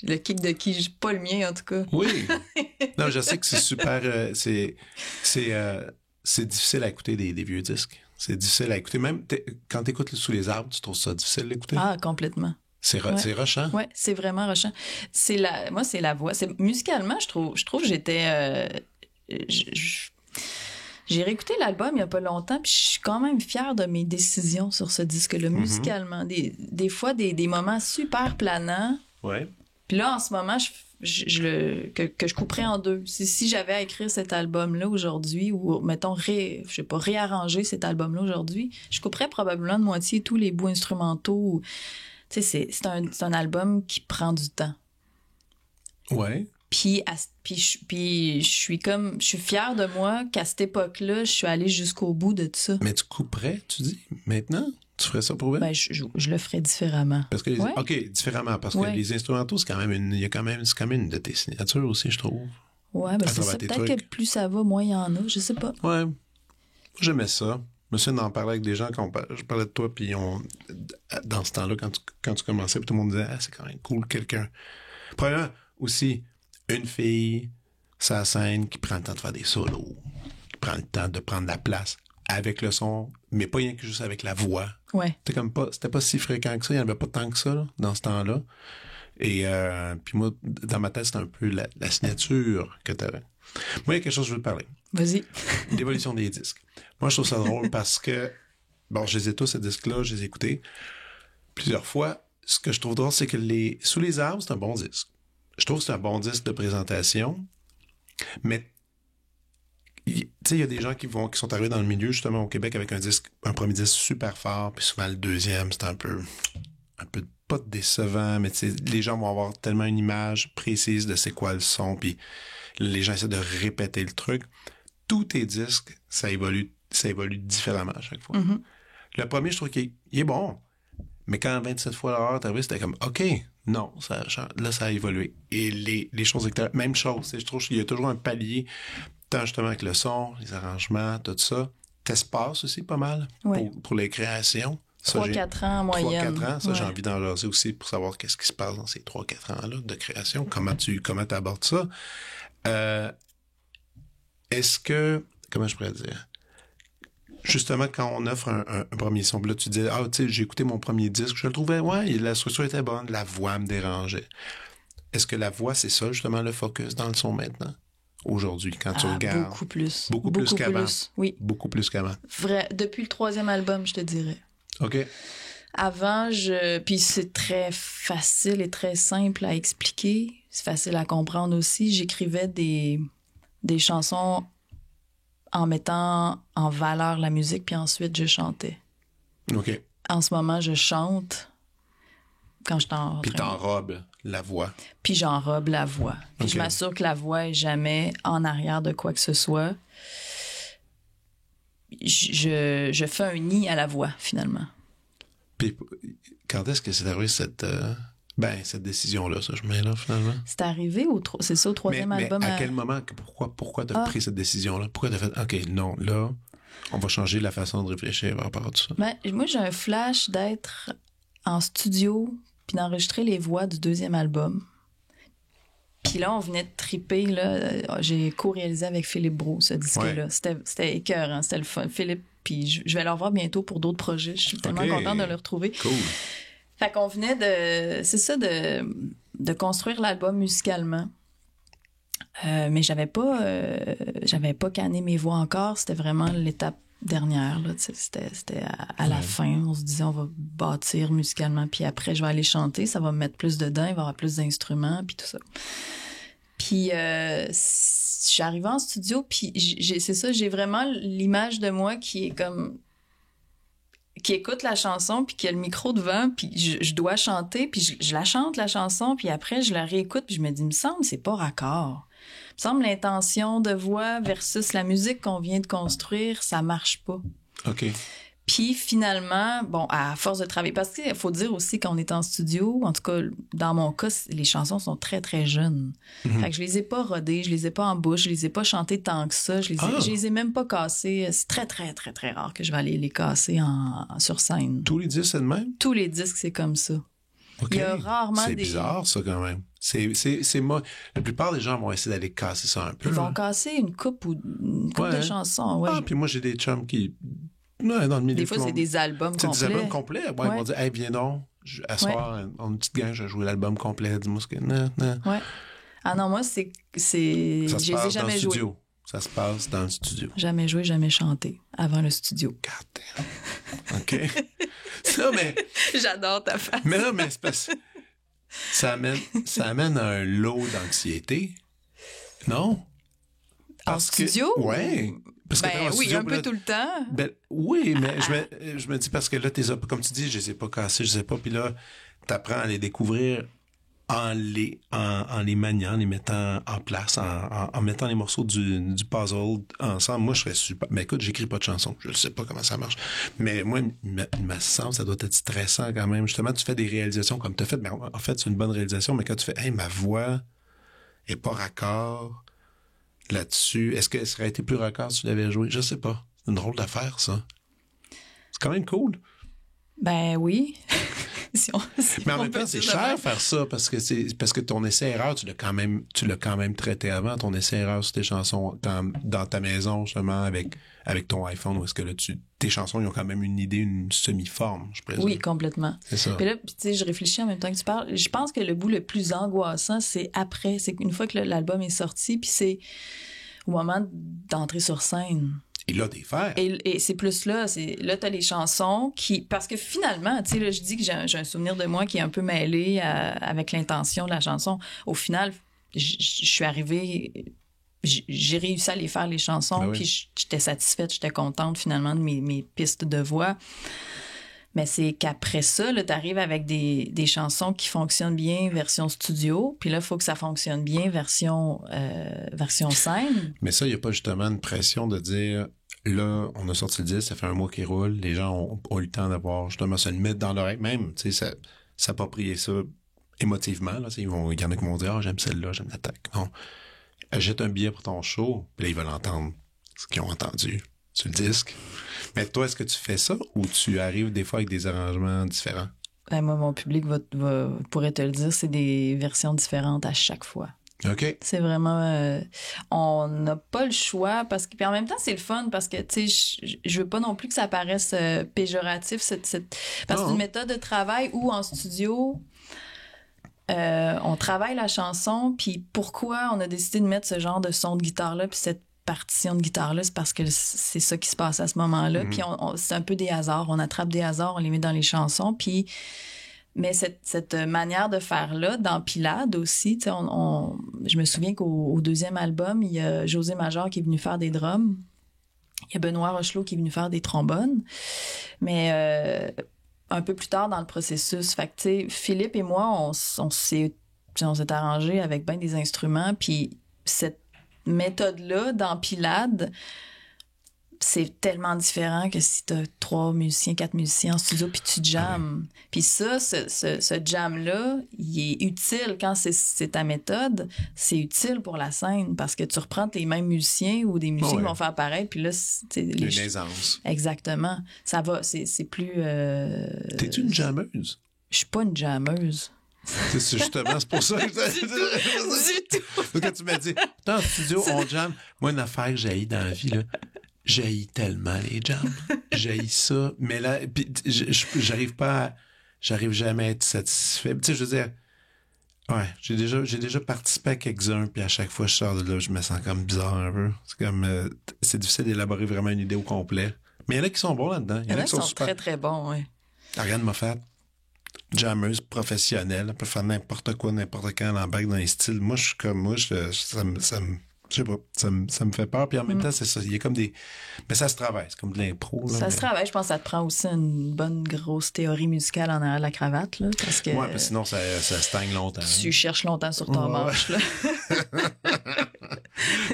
Le kick de qui? Pas le mien, en tout cas. Oui. Non, je sais que c'est super... c'est difficile à écouter des vieux disques. C'est difficile à écouter. Même quand tu écoutes Sous les arbres, tu trouves ça difficile d'écouter? Ah, complètement. C'est rushant? Oui, c'est vraiment rushant. Moi, c'est la voix. Musicalement, je trouve que j'étais... J'ai réécouté l'album il n'y a pas longtemps, puis je suis quand même fière de mes décisions sur ce disque-là, musicalement. Des fois, des moments super planants. Ouais. Puis là, en ce moment, que je couperais en deux. Si j'avais à écrire cet album-là aujourd'hui, ou, mettons, réarranger cet album-là aujourd'hui, je couperais probablement de moitié tous les bouts instrumentaux. Tu sais, c'est un album qui prend du temps. Ouais. Puis je suis fière de moi qu'à cette époque-là, je suis allée jusqu'au bout de tout ça. Mais tu couperais, tu dis, maintenant? Tu ferais ça pour elle? Ben, je le ferais différemment. Parce que OK, différemment, parce que les instrumentaux, c'est quand même une de tes signatures aussi, je trouve. Ouais, ben c'est ça. Peut-être que plus ça va, moins il y en a, je sais pas. Ouais. J'aimais ça. Je me souviens d'en parler avec des gens quand je parlais de toi, puis dans ce temps-là, quand tu commençais, puis tout le monde disait c'est quand même cool, quelqu'un. Premièrement, aussi, une fille, sa scène, qui prend le temps de faire des solos, qui prend le temps de prendre la place avec le son, mais pas rien que juste avec la voix. Ouais. C'était pas si fréquent que ça, il n'y en avait pas tant que ça, là, dans ce temps-là. Et puis moi, dans ma tête, c'était un peu la signature que tu avais. Moi, il y a quelque chose que je veux te parler. Vas-y. L'évolution des disques. Moi, je trouve ça drôle parce que, bon, je les ai tous, ces disques-là, je les ai écoutés plusieurs fois. Ce que je trouve drôle, c'est que Sous les arbres, c'est un bon disque. Je trouve que c'est un bon disque de présentation, mais tu sais, il y a des gens qui sont arrivés dans le milieu, justement, au Québec, avec un premier disque super fort, puis souvent le deuxième, c'est un peu pas décevant, mais les gens vont avoir tellement une image précise de c'est quoi le son, puis les gens essaient de répéter le truc. Tous tes disques, ça évolue différemment à chaque fois. Mm-hmm. Le premier, je trouve qu'il est bon, mais quand 27 fois l'heure t'es arrivé, c'était comme OK, non, là ça a évolué. Et les choses extérieures, même chose, je trouve qu'il y a toujours un palier, tant justement avec le son, les arrangements, tout ça. T'espaces aussi pas mal pour les créations. 3-4 ans en moyenne. 3-4 ans, ça, j'ai envie d'en jaser aussi pour savoir qu'est-ce qui se passe dans ces 3-4 ans-là de création. Comment tu abordes ça? Est-ce que, comment je pourrais dire? Justement, quand on offre un premier son, là, tu dis, tu sais, j'ai écouté mon premier disque, je le trouvais, la structure était bonne, la voix me dérangeait. Est-ce que la voix, c'est ça, justement, le focus dans le son maintenant? Aujourd'hui, quand tu regardes. Beaucoup plus. Beaucoup plus qu'avant. Oui. Beaucoup plus qu'avant. Vrai. Depuis le 3e album, je te dirais. OK. Avant, puis c'est très facile et très simple à expliquer. C'est facile à comprendre aussi. J'écrivais des chansons en mettant en valeur la musique, puis ensuite, je chantais. OK. En ce moment, je chante quand je t'en... Puis t'enrobes la voix. Puis j'enrobe la voix. Puis OK. je m'assure que la voix est jamais en arrière de quoi que ce soit. Je fais un nid à la voix, finalement. Puis quand est-ce que c'est arrivé cette décision-là, ça, je mets là, finalement? C'est arrivé c'est ça, au 3e album. Mais à quel moment, pourquoi t'as pris cette décision-là? Pourquoi t'as fait, OK, non, là, on va changer la façon de réfléchir par rapport à tout ça? Ben, moi, j'ai un flash d'être en studio puis d'enregistrer les voix du 2e album. Puis là, on venait de triper, là. J'ai co-réalisé avec Philippe Brault, ce disque-là. Ouais. C'était écœurant, c'était le fun. Philippe, puis je vais le revoir bientôt pour d'autres projets. Je suis tellement contente de le retrouver. Cool. Fait qu'on venait de construire l'album musicalement. Mais j'avais pas canné mes voix encore. C'était vraiment l'étape dernière, là. C'était à la fin. On se disait, on va bâtir musicalement. Puis après, je vais aller chanter. Ça va me mettre plus dedans. Il va y avoir plus d'instruments, puis tout ça. Puis je suis arrivée en studio, puis c'est ça, j'ai vraiment l'image de moi qui est comme... qui écoute la chanson, puis qui a le micro devant, puis je dois chanter, puis je la chante, la chanson, puis après, je la réécoute, puis je me dis, il me semble c'est pas raccord. Il me semble l'intention de voix versus la musique qu'on vient de construire, ça marche pas. OK. Puis finalement, bon, à force de travailler, parce qu'il faut dire aussi qu'on est en studio, en tout cas, dans mon cas, les chansons sont très, très jeunes. Mm-hmm. Fait que je les ai pas rodées, je les ai pas en bouche, je les ai pas chantées tant que ça, je les ai même pas cassées. C'est très, très, très, très rare que je vais aller les casser sur scène. Tous les disques, c'est de même? Tous les disques, c'est comme ça. Okay. Il y a rarement c'est bizarre, ça, quand même. C'est moi. La plupart des gens vont essayer d'aller casser ça un peu. Ils vont casser une coupe de chansons, ouais. Ah, puis moi, j'ai des chums qui... Ouais, dans le milieu, des fois, c'est des albums complets. C'est des albums complets. Ouais, ils vont dire, hey, viens donc, à soir, en une petite gang, je vais jouer l'album complet. Dis-moi ce que. Non. Ouais. Ah non, moi, c'est. Ça se passe jamais dans le joué. studio. Ça se passe dans le studio. Jamais joué, jamais chanté avant le studio. God damn. OK. Ça, mais. J'adore ta face. Mais là, mais c'est parce ça amène à un lot d'anxiété. Non? En studio? Ouais. Parce que oui, studio, un peu là, tout le temps. Oui, mais je me dis parce que là, comme tu dis, je les ai pas cassés, je sais pas, puis là, t'apprends à les découvrir en les maniant, en les mettant en place, en mettant les morceaux du puzzle ensemble, moi, je serais super... Mais écoute, j'écris pas de chansons. Je ne sais pas comment ça marche. Mais moi, il me semble ça doit être stressant quand même. Justement, tu fais des réalisations comme tu as fait. Mais en fait, c'est une bonne réalisation. Mais quand tu fais, hey, ma voix est pas raccord là-dessus, est-ce que ça aurait été plus raccord si tu l'avais joué? Je sais pas. C'est une drôle d'affaire, ça. C'est quand même cool. Ben oui. Mais en même temps, c'est cher faire ça parce que ton essai-erreur, tu l'as quand même traité avant, ton essai-erreur sur tes chansons dans ta maison, justement, avec ton iPhone, où est-ce que là, tes chansons, ils ont quand même une idée, une semi-forme, je présume. Oui, complètement. C'est ça. Puis là, tu sais, je réfléchis en même temps que tu parles. Je pense que le bout le plus angoissant, c'est après. C'est une fois que l'album est sorti, puis c'est au moment d'entrer sur scène. Et là, des fers. Et c'est plus là, t'as les chansons qui... Parce que finalement, tu sais, là, je dis que j'ai un souvenir de moi qui est un peu mêlé avec l'intention de la chanson. Au final, je suis arrivée... J'ai réussi à les faire, les chansons, puis j'étais satisfaite, j'étais contente, finalement, de mes pistes de voix. Mais c'est qu'après ça, là, t'arrives avec des chansons qui fonctionnent bien version studio, puis là, il faut que ça fonctionne bien version scène. Mais ça, il n'y a pas justement une pression de dire... Là, on a sorti le disque, ça fait un mois qu'il roule, les gens ont eu le temps d'avoir justement se le mettre dans l'oreille, même, tu sais, s'approprier ça émotivement, là, il y en a qui vont dire « Ah, j'aime celle-là, j'aime l'attaque ». Non, achète un billet pour ton show, puis là, ils veulent entendre ce qu'ils ont entendu sur le disque. Mais toi, est-ce que tu fais ça ou tu arrives des fois avec des arrangements différents? Ben, moi, mon public pourrait te le dire, c'est des versions différentes à chaque fois. OK. C'est vraiment... on n'a pas le choix parce que... Puis en même temps, c'est le fun parce que, tu sais, je veux pas non plus que ça paraisse péjoratif, parce que c'est une méthode de travail où en studio, on travaille la chanson, puis pourquoi on a décidé de mettre ce genre de son de guitare-là, puis cette partition de guitare-là, c'est parce que c'est ça qui se passe à ce moment-là. Puis c'est un peu des hasards. On attrape des hasards, on les met dans les chansons, puis... Mais cette manière de faire-là, dans Pylade aussi, tu sais, je me souviens qu'au deuxième album, il y a José Major qui est venu faire des drums. Il y a Benoît Rochelot qui est venu faire des trombones. Mais un peu plus tard dans le processus, fait que, tu sais, Philippe et moi, on s'est arrangés avec bien des instruments. Puis cette méthode-là, dans Pylade, c'est tellement différent que si t'as 3 musiciens, 4 musiciens en studio, puis tu jammes. Puis ça, ce jam-là, il est utile quand c'est ta méthode. C'est utile pour la scène parce que tu reprends tes mêmes musiciens ou des musiciens qui vont faire pareil, puis là, c'est... Une aisance. Exactement. Ça va, c'est plus... T'es-tu une jammeuse? Je suis pas une jammeuse. C'est justement, c'est pour ça que du tout. Donc, quand tu m'as dit, dans le studio, on jamme. Moi, une affaire que j'haïs dans la vie, là, j'haïs tellement les jams. J'haïs ça. Mais là, j'arrive jamais à être satisfait. Tu sais, je veux dire, ouais, j'ai déjà participé à quelques-uns, puis à chaque fois, je sors de là, je me sens comme bizarre un peu. C'est comme, c'est difficile d'élaborer vraiment une idée au complet. Mais il y en a qui sont bons là-dedans. Il y en a qui sont super... très, très bons, oui. Ariane Moffat, jammeuse professionnelle, elle peut faire n'importe quoi, n'importe quand, elle embarque dans les styles. Moi, je suis comme, ça me je sais pas, ça me fait peur. Puis en même temps, c'est ça. Il y a comme des... Mais ça se travaille. C'est comme de l'impro. Se travaille. Je pense que ça te prend aussi une bonne grosse théorie musicale en arrière de la cravate. Là, parce que ouais, sinon, ça stagne longtemps. Tu cherches longtemps sur ton manche. Là.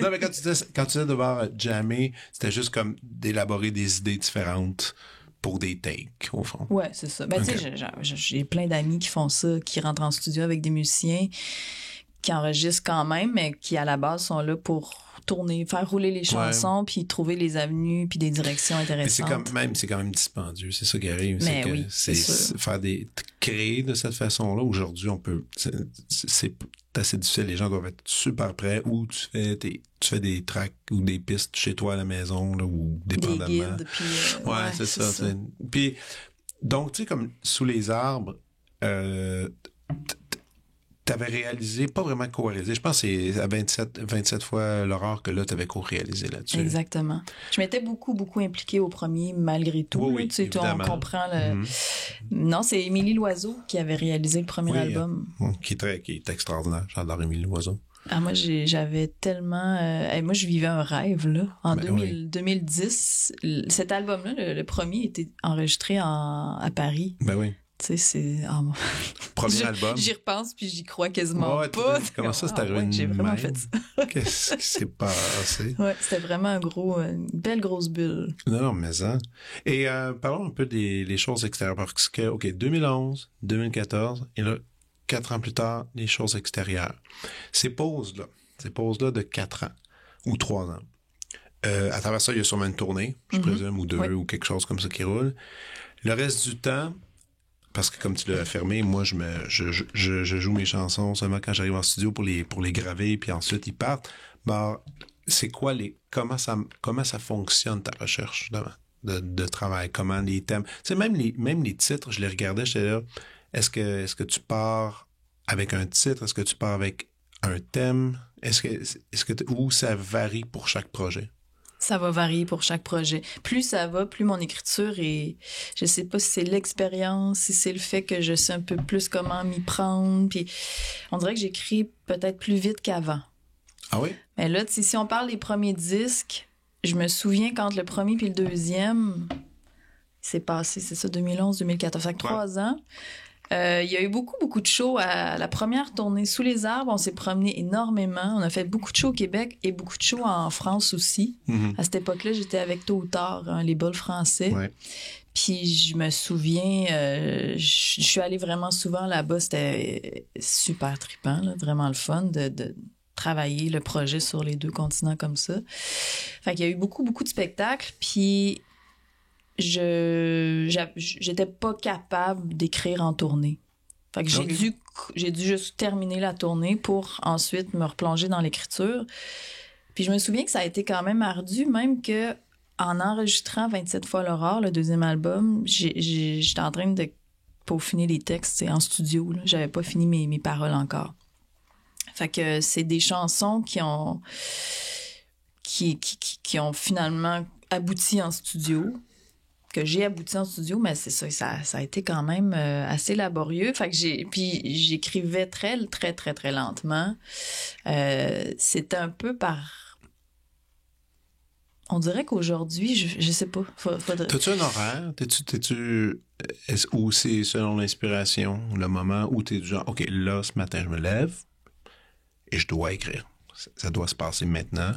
Non, mais quand tu disais devoir jammer, c'était juste comme d'élaborer des idées différentes pour des takes, au fond. Ouais, c'est ça. Ben, tu sais, j'ai plein d'amis qui font ça, qui rentrent en studio avec des musiciens qui enregistrent quand même, mais qui, à la base, sont là pour tourner, faire rouler les chansons, puis trouver les avenues, puis des directions intéressantes. C'est quand même dispendieux, c'est ça qui arrive. Mais c'est oui, c'est créer de cette façon-là. Aujourd'hui, on peut... C'est assez difficile. Les gens doivent être super prêts. Ou tu fais des tracks ou des pistes chez toi à la maison, là, ou dépendamment. Des guides, puis... ouais, c'est ça. Puis, donc, tu sais, comme Sous les arbres, t'avais réalisé, pas vraiment co-réalisé, je pense que c'est à 27 fois l'horreur que là, t'avais co-réalisé là-dessus. Exactement. Je m'étais beaucoup impliquée au premier, malgré tout. Oui, tu sais, on comprend le... Non, c'est Émilie Loiseau qui avait réalisé le premier album. Qui est extraordinaire. J'adore Émilie Loiseau. Ah, moi, j'avais tellement... moi, je vivais un rêve, là. En 2010, cet album-là, le premier, était enregistré à Paris. Ben oui. Tu sais, c'est... premier album. J'y repense, puis j'y crois quasiment pas. Comment ça, c'est arrivé? J'ai vraiment fait ça. Qu'est-ce qui s'est passé? Ouais, c'était vraiment une belle grosse bulle. Non, mais ça. Et parlons un peu des choses extérieures. Parce que, OK, 2011, 2014, et là, 4 ans plus tard, les choses extérieures. Ces pauses-là de 4 ans ou 3 ans, à travers ça, il y a sûrement une tournée, je présume, ou 2, ou quelque chose comme ça qui roule. Le reste du temps, parce que comme tu l'as affirmé, moi, je joue mes chansons seulement quand j'arrive en studio pour les graver, puis ensuite ils partent. Ben, c'est quoi comment ça fonctionne ta recherche de travail? Comment les thèmes? Tu sais, même les titres, je les regardais, j'étais là, est-ce que tu pars avec un titre? Est-ce que tu pars avec un thème? Ou ça varie pour chaque projet? Ça va varier pour chaque projet. Plus ça va, plus mon écriture est... Je sais pas si c'est l'expérience, si c'est le fait que je sais un peu plus comment m'y prendre. Puis on dirait que j'écris peut-être plus vite qu'avant. Ah oui? Mais là, si on parle des premiers disques, je me souviens quand le premier puis le deuxième, c'est passé, c'est ça, 2011, 2014, ça fait 3 ans. Il y a eu beaucoup de shows à la première tournée Sous les arbres. On s'est promené énormément. On a fait beaucoup de shows au Québec et beaucoup de shows en France aussi. À cette époque-là, j'étais avec Tôt ou Tard, les bols français. Ouais. Puis je me souviens, je suis allée vraiment souvent là-bas. C'était super trippant, là, vraiment le fun de travailler le projet sur les 2 continents comme ça. Fait qu'il y a eu beaucoup de spectacles. Puis j'étais pas capable d'écrire en tournée. Fait que j'ai dû juste terminer la tournée pour ensuite me replonger dans l'écriture. Puis je me souviens que ça a été quand même ardu, même que en enregistrant 27 fois l'aurore, le 2e album, j'étais en train de peaufiner les textes en studio. Là. J'avais pas fini mes paroles encore. Fait que c'est des chansons qui ont finalement abouti en studio. Que j'ai abouti en studio, mais c'est ça a été quand même assez laborieux. Fait que j'écrivais très, très, très, très lentement. C'était un peu par... On dirait qu'aujourd'hui, je sais pas. Faudrait... T'as-tu un horaire? Ou c'est selon l'inspiration, le moment où t'es du genre, OK, là, ce matin, je me lève et je dois écrire. Ça doit se passer maintenant.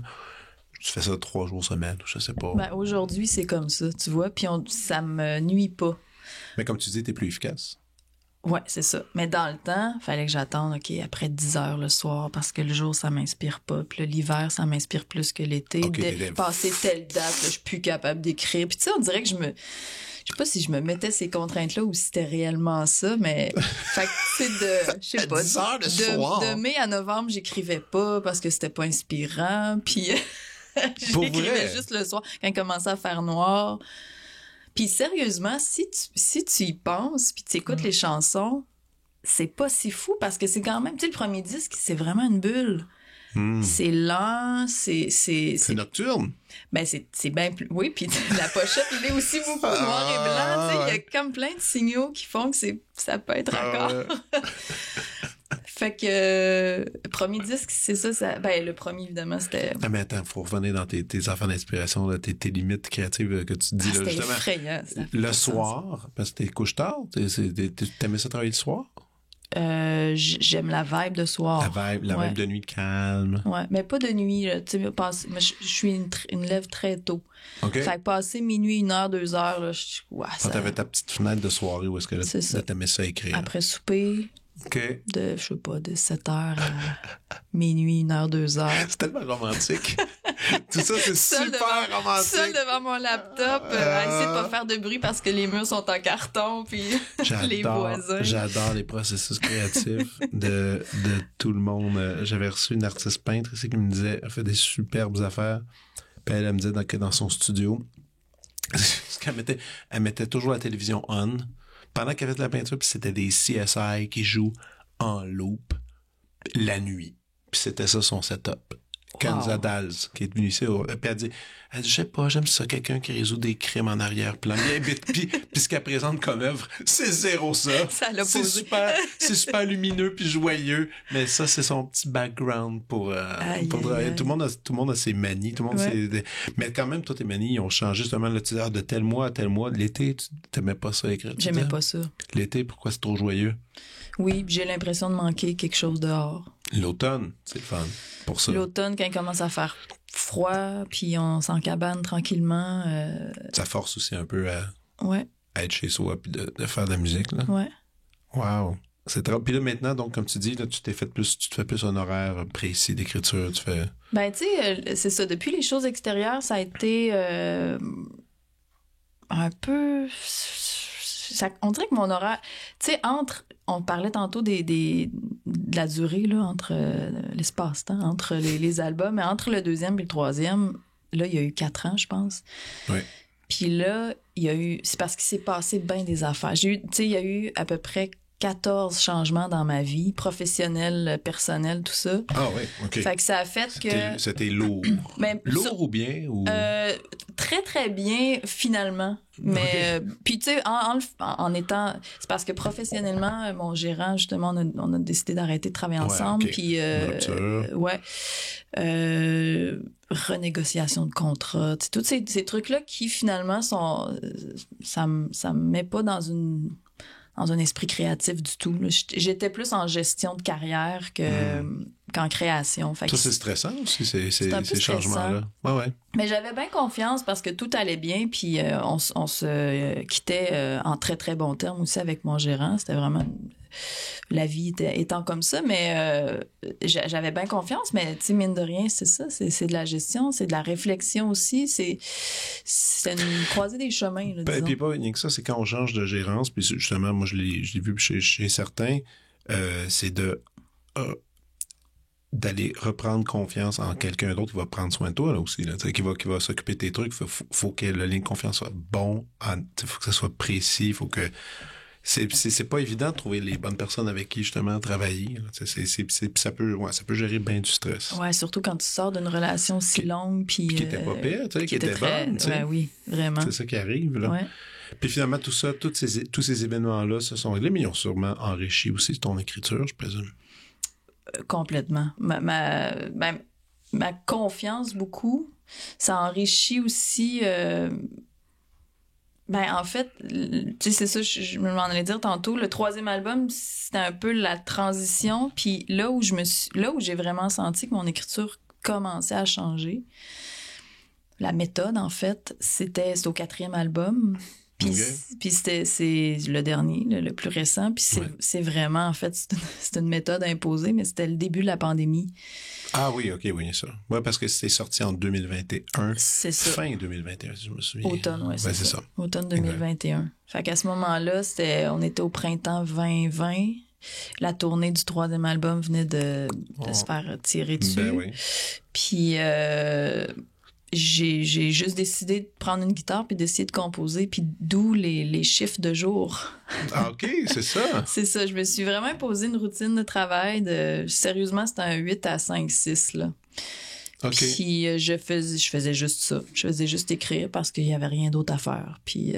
Tu fais ça 3 jours semaine, je sais pas. Ben, aujourd'hui, c'est comme ça, tu vois, puis ça me nuit pas. Mais comme tu dis, t'es plus efficace. Ouais, c'est ça. Mais dans le temps, il fallait que j'attende, OK, après 10 heures le soir, parce que le jour, ça m'inspire pas. Puis l'hiver, ça m'inspire plus que l'été. Okay, passer telle date, là, je suis plus capable d'écrire. Puis tu sais, on dirait que je sais pas si je me mettais ces contraintes-là ou si c'était réellement ça, mais... fait que, tu sais, je sais pas, de mai à novembre, j'écrivais pas parce que c'était pas inspirant, puis... J'écrivais juste le soir quand il commençait à faire noir. Puis sérieusement, si tu y penses puis tu écoutes les chansons, c'est pas si fou parce que c'est quand même, tu sais, le premier disque, c'est vraiment une bulle. C'est lent, c'est nocturne. Ben c'est bien plus... Oui, puis la pochette, il est aussi beaucoup noir et blanc, tu sais, il y a comme plein de signaux qui font que ça peut être raccord. Fait que le premier disque, c'est ça. Ben, le premier, évidemment, c'était... Ah, mais attends, faut revenir dans tes affaires d'inspiration, là, tes limites créatives que tu dis. Là, c'était justement, effrayant. Le soir, parce que t'es couche-tard, t'aimais ça travailler le soir? J'aime la vibe de soir. La vibe de nuit calme. Ouais, mais pas de nuit. Tu sais, je suis une lève très tôt. Okay. Fait que passer minuit, 1h, 2h, là, Quand t'avais ta petite fenêtre de soirée où est-ce que là, t'aimais ça écrire? Après souper... Okay. De 7h à minuit, 1h, 2h. C'est tellement romantique. Tout ça, c'est super romantique. Seul devant mon laptop, à essayer de pas faire de bruit parce que les murs sont en carton, puis les voisins. J'adore les processus créatifs de tout le monde. J'avais reçu une artiste peintre ici qui me disait, elle fait des superbes affaires. Puis elle me disait que dans son studio, elle mettait toujours la télévision on. Pendant qu'elle fait de la peinture, puis c'était des CSI qui jouent en loop la nuit. Puis c'était ça son setup. Kenza Dals, qui est venue ici, puis elle dit, je sais pas, j'aime ça, quelqu'un qui résout des crimes en arrière-plan. Puis ce qu'elle présente comme œuvre, c'est zéro ça. C'est super lumineux puis joyeux, mais ça, c'est son petit background pour travailler. Tout le monde a ses manies, tout le monde mais quand même, toi, tes manies, ils ont changé justement le titre de tel mois à tel mois. L'été, tu t'aimais pas ça écrire? J'aimais pas ça. L'été, pourquoi c'est trop joyeux? Oui, j'ai l'impression de manquer quelque chose dehors. L'automne, c'est le fun pour ça. L'automne, quand il commence à faire froid, puis on s'en cabane tranquillement. Ça force aussi un peu à être chez soi puis de faire de la musique, là. Ouais. Wow. C'est très... Puis là, maintenant, donc, comme tu dis, là, tu te fais plus un horaire précis d'écriture, tu fais... Ben, tu sais, c'est ça. Depuis les choses extérieures, ça a été un peu... on dirait que mon horaire... Tu sais, on parlait tantôt de la durée, là, entre l'espace-temps, entre les albums, mais entre le deuxième et le troisième, là, il y a eu 4 ans, je pense. Oui. Puis là, c'est parce qu'il s'est passé bien des affaires. Il y a eu à peu près 14 changements dans ma vie, professionnelle, personnelle, tout ça. Ah oui, OK. Fait que ça a fait que... C'était lourd. Lourd ou bien? Ou... très, très bien, finalement. Mais, puis tu sais, en étant... C'est parce que professionnellement, mon gérant, justement, on a décidé d'arrêter de travailler ensemble. Okay. Puis, renégociation de contrat. Tous ces trucs-là qui, finalement, sont... Ça me met pas dans un esprit créatif du tout. J'étais plus en gestion de carrière qu'en création. Fait ça, c'est stressant aussi, ces changements-là. Ouais. Mais j'avais bien confiance parce que tout allait bien, puis on se quittait en très, très bons termes aussi avec mon gérant. C'était vraiment... La vie étant comme ça, mais j'avais bien confiance, mais tu sais, mine de rien, c'est ça, c'est de la gestion, c'est de la réflexion aussi, c'est une croisée des chemins, là, disons. Puis pas rien que ça, c'est quand on change de gérance, puis justement, moi, je l'ai vu chez certains, c'est d'aller reprendre confiance en quelqu'un d'autre qui va prendre soin de toi, là, aussi, là, qui va s'occuper de tes trucs. Faut que le lien de confiance soit bon, faut que ça soit précis, faut que... C'est pas évident de trouver les bonnes personnes avec qui justement travailler. Ça peut gérer bien du stress. Ouais, surtout quand tu sors d'une relation si longue puis qui était pas pire, tu sais, qui était bonne, tu sais. Ouais, oui, vraiment. C'est ça qui arrive là. Ouais. Puis finalement tout ça, tous ces événements-là se sont réglés, mais ils ont sûrement enrichi aussi ton écriture, je présume. Complètement. Ma confiance beaucoup, ça enrichit aussi. En fait, tu sais, c'est ça, je m'en allais dire tantôt. Le 3e album, c'était un peu la transition. Puis là où j'ai vraiment senti que mon écriture commençait à changer, la méthode, en fait, c'était au 4e album. Puis c'est le dernier, le plus récent. Puis c'est vraiment, en fait, c'est une méthode imposée, mais c'était le début de la pandémie. Ah oui, OK, oui, ça. Oui, parce que c'est sorti en 2021. C'est ça. Fin 2021, si je me souviens. Automne, oui, c'est ça. Automne 2021. Exact. Fait qu'à ce moment-là, on était au printemps 2020. La tournée du 3e album venait de se faire tirer dessus. Ben oui. Puis j'ai juste décidé de prendre une guitare puis d'essayer de composer, puis d'où les chiffres de jour. Ah, OK, c'est ça. C'est ça, je me suis vraiment imposé une routine de travail sérieusement, c'était un 8 à 5, 6, là. Okay. Puis je faisais juste ça. Je faisais juste écrire parce qu'il y avait rien d'autre à faire. Puis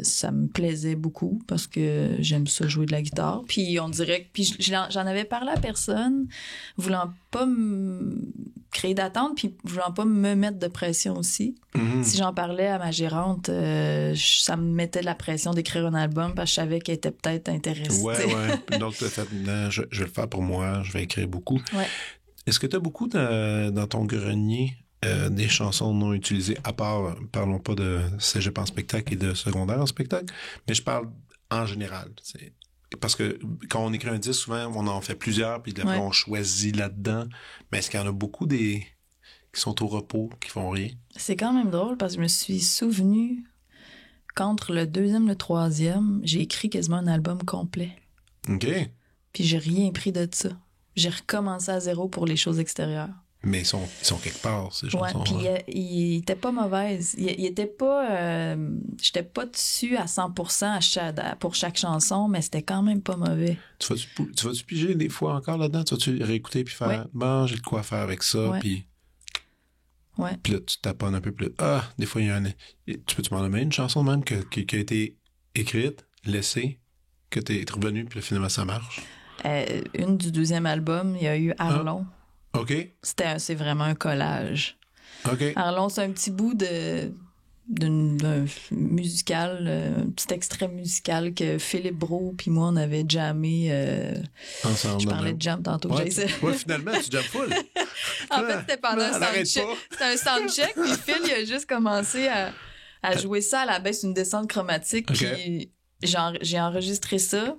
ça me plaisait beaucoup parce que j'aime ça jouer de la guitare. Puis on dirait que... Puis j'en avais parlé à personne, voulant pas créer d'attente, puis voulant pas me mettre de pression aussi. Mm-hmm. Si j'en parlais à ma gérante, ça me mettait de la pression d'écrire un album parce que je savais qu'elle était peut-être intéressée. Ouais. Donc tu as fait, non, je vais le faire pour moi, je vais écrire beaucoup. Ouais. Est-ce que tu as beaucoup dans ton grenier des chansons non utilisées, à part, parlons pas de cégep en spectacle et de secondaire en spectacle, mais je parle en général. Parce que quand on écrit un disque, souvent, on en fait plusieurs, puis après, on choisit là-dedans. Mais est-ce qu'il y en a beaucoup qui sont au repos, qui font rien? C'est quand même drôle, parce que je me suis souvenu qu'entre le 2e et le 3e, j'ai écrit quasiment un album complet. OK. Puis j'ai rien pris de ça. J'ai recommencé à zéro pour les choses extérieures. Mais ils sont quelque part, ces chansons. Ouais, puis il était pas mauvaise. Il était pas... j'étais pas dessus à 100% pour chaque chanson, mais c'était quand même pas mauvais. Tu vas-tu piger des fois encore là-dedans? Tu vas-tu réécouter puis faire « Bon, j'ai de quoi faire avec ça, puis... » Ouais. Puis là, tu taponnes un peu plus. Ah, des fois, il y a tu peux-tu m'en nommer une chanson même qui a été écrite, laissée, que t'es revenu, puis là, finalement, ça marche? Une du 2e album, il y a eu Arlon. Ah. OK. C'est vraiment un collage. OK. Arlon, c'est un petit bout d'un musical, un petit extrait musical que Philippe Brault puis moi, on avait jammé. Ensemble. Je parlais de jam tantôt. Ouais, finalement, tu jammes full. En fait, c'était pendant un soundcheck. C'était un soundcheck, puis Phil, il a juste commencé à jouer ça à la baisse, une descente chromatique, puis j'ai enregistré ça.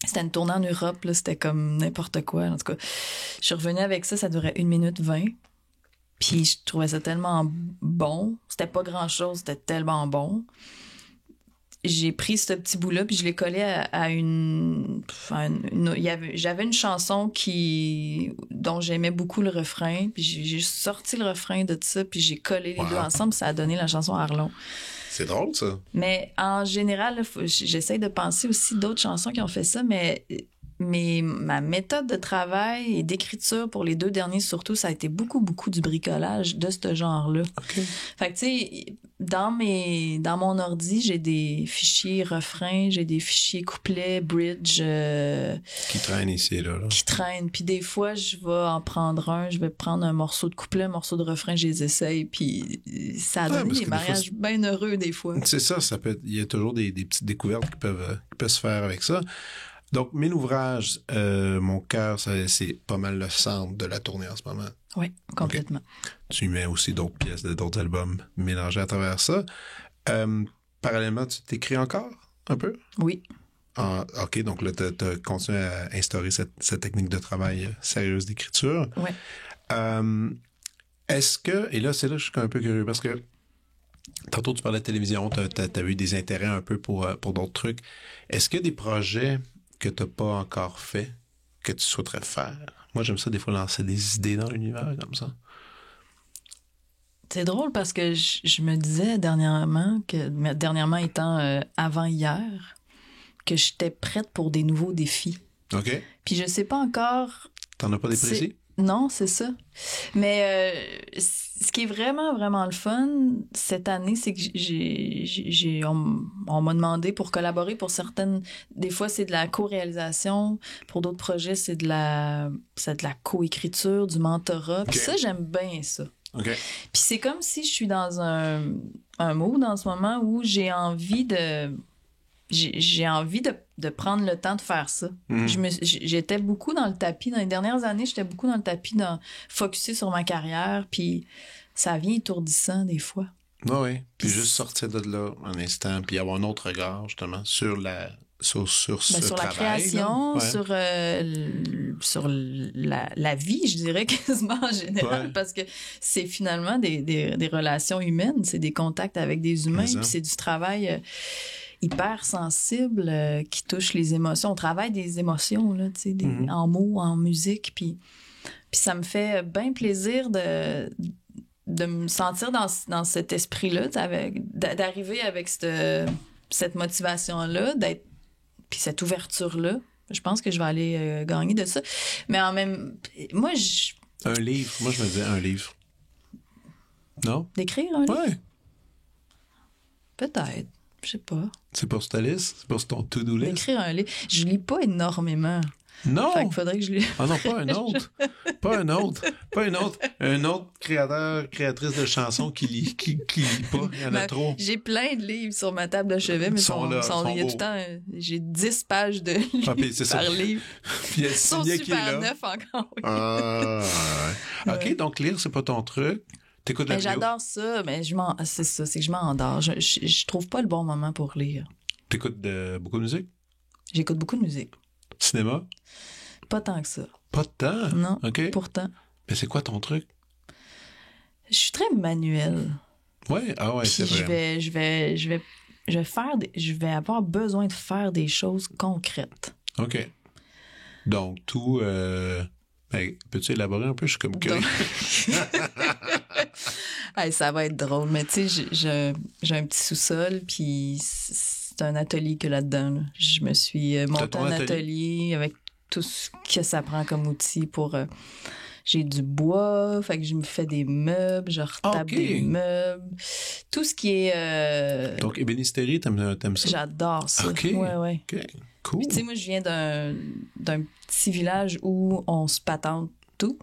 C'était une tournée en Europe, là, c'était comme n'importe quoi. En tout cas, je suis revenue avec ça, ça durait 1 minute 20. Puis je trouvais ça tellement bon. C'était pas grand-chose, c'était tellement bon. J'ai pris ce petit bout-là, puis je l'ai collé à j'avais une chanson dont j'aimais beaucoup le refrain, puis j'ai sorti le refrain de ça, puis j'ai collé les deux ensemble, ça a donné la chanson Arlon. C'est drôle, ça. Mais en général, là, j'essaie de penser aussi d'autres chansons qui ont fait ça, mais ma méthode de travail et d'écriture pour les 2 derniers, surtout, ça a été beaucoup, beaucoup du bricolage de ce genre-là. Okay. Fait que, tu sais, dans mon ordi, j'ai des fichiers refrains, j'ai des fichiers couplets, bridge. Qui traînent ici, là. Qui traînent. Puis des fois, je vais en prendre un, je vais prendre un morceau de couplet, un morceau de refrain, je les essaye, puis ça a donné des mariages bien heureux des fois. C'est ça, il y a toujours des petites découvertes qui peuvent se faire avec ça. Donc, Mille ouvrages, mon cœur, c'est pas mal le centre de la tournée en ce moment. Oui, complètement. Okay. Tu mets aussi d'autres pièces, d'autres albums mélangés à travers ça. Parallèlement, tu t'écris encore un peu? Oui. Ah, OK, donc là, tu as continué à instaurer cette technique de travail sérieuse d'écriture. Oui. Est-ce que, et là, c'est là que je suis un peu curieux, parce que tantôt, tu parlais de télévision, tu as eu des intérêts un peu pour d'autres trucs. Est-ce qu'il y a des projets que tu n'as pas encore fait, que tu souhaiterais faire? Moi, j'aime ça, des fois, lancer des idées dans l'univers, comme ça. C'est drôle parce que je me disais dernièrement étant avant-hier, que j'étais prête pour des nouveaux défis. OK. Puis je sais pas encore... T'en as pas des précis? Non, c'est ça. Mais ce qui est vraiment, vraiment le fun cette année, c'est que on m'a demandé pour collaborer pour certaines... Des fois, c'est de la co-réalisation. Pour d'autres projets, c'est de la co-écriture, du mentorat. Puis ça, j'aime bien ça. Okay. Puis c'est comme si je suis dans un mood en ce moment où j'ai envie de prendre le temps de faire ça. J'étais beaucoup dans le tapis. Dans les dernières années, j'étais beaucoup dans le tapis, focusée sur ma carrière, puis ça vient étourdissant des fois. Oui. Puis juste sortir de là un instant, puis avoir un autre regard, justement, sur ce la création, sur la vie, je dirais quasiment en général, parce que c'est finalement des relations humaines, c'est des contacts avec des humains, puis c'est du travail hyper sensible qui touche les émotions. On travaille des émotions, là, tu sais, en mots, en musique, puis ça me fait bien plaisir de me sentir dans cet esprit-là, d'arriver avec cette motivation-là, puis cette ouverture-là. Je pense que je vais aller gagner de ça. Mais en même... Moi, Un livre. Moi, je me disais un livre. Non? D'écrire un livre? Ouais. Peut-être. Je sais pas. C'est pour ta liste? C'est pour ton to-do list? D'écrire un livre. Je lis pas énormément. Non! Fait qu'il faudrait que je lise. Ah non, pas un autre. Pas un autre. Un autre créatrice de chansons qui lit pas. Il y en a trop. J'ai plein de livres sur ma table de chevet, mais il y a tout le temps... J'ai 10 pages de livres par livre. Puis ils sont super neufs encore. Oui. Ah, ouais. OK, donc lire, c'est pas ton truc. T'écoutes la vidéo? J'adore ça, mais c'est ça, c'est que je m'endors. Je trouve pas le bon moment pour lire. T'écoutes beaucoup de musique? J'écoute beaucoup de musique. Cinéma? Pas tant que ça. Pas de temps? Non, okay. Pourtant. Mais c'est quoi ton truc? Je suis très manuelle. Ouais, c'est vrai. Je vais avoir besoin de faire des choses concrètes. OK. Donc, tout... peux-tu élaborer un peu? Je suis comme curieux. Ça va être drôle, mais tu sais, j'ai un petit sous-sol, puis c'est un atelier que là-dedans. Là. Je me suis monté un atelier avec tout ce que ça prend comme outil pour... J'ai du bois, fait que je me fais des meubles, je retape des meubles. Tout ce qui est... Donc, ébénisterie, t'aimes ça? J'adore ça. OK. Ouais. OK, cool. Puis tu sais, moi, je viens d'un petit village où on se patente tout.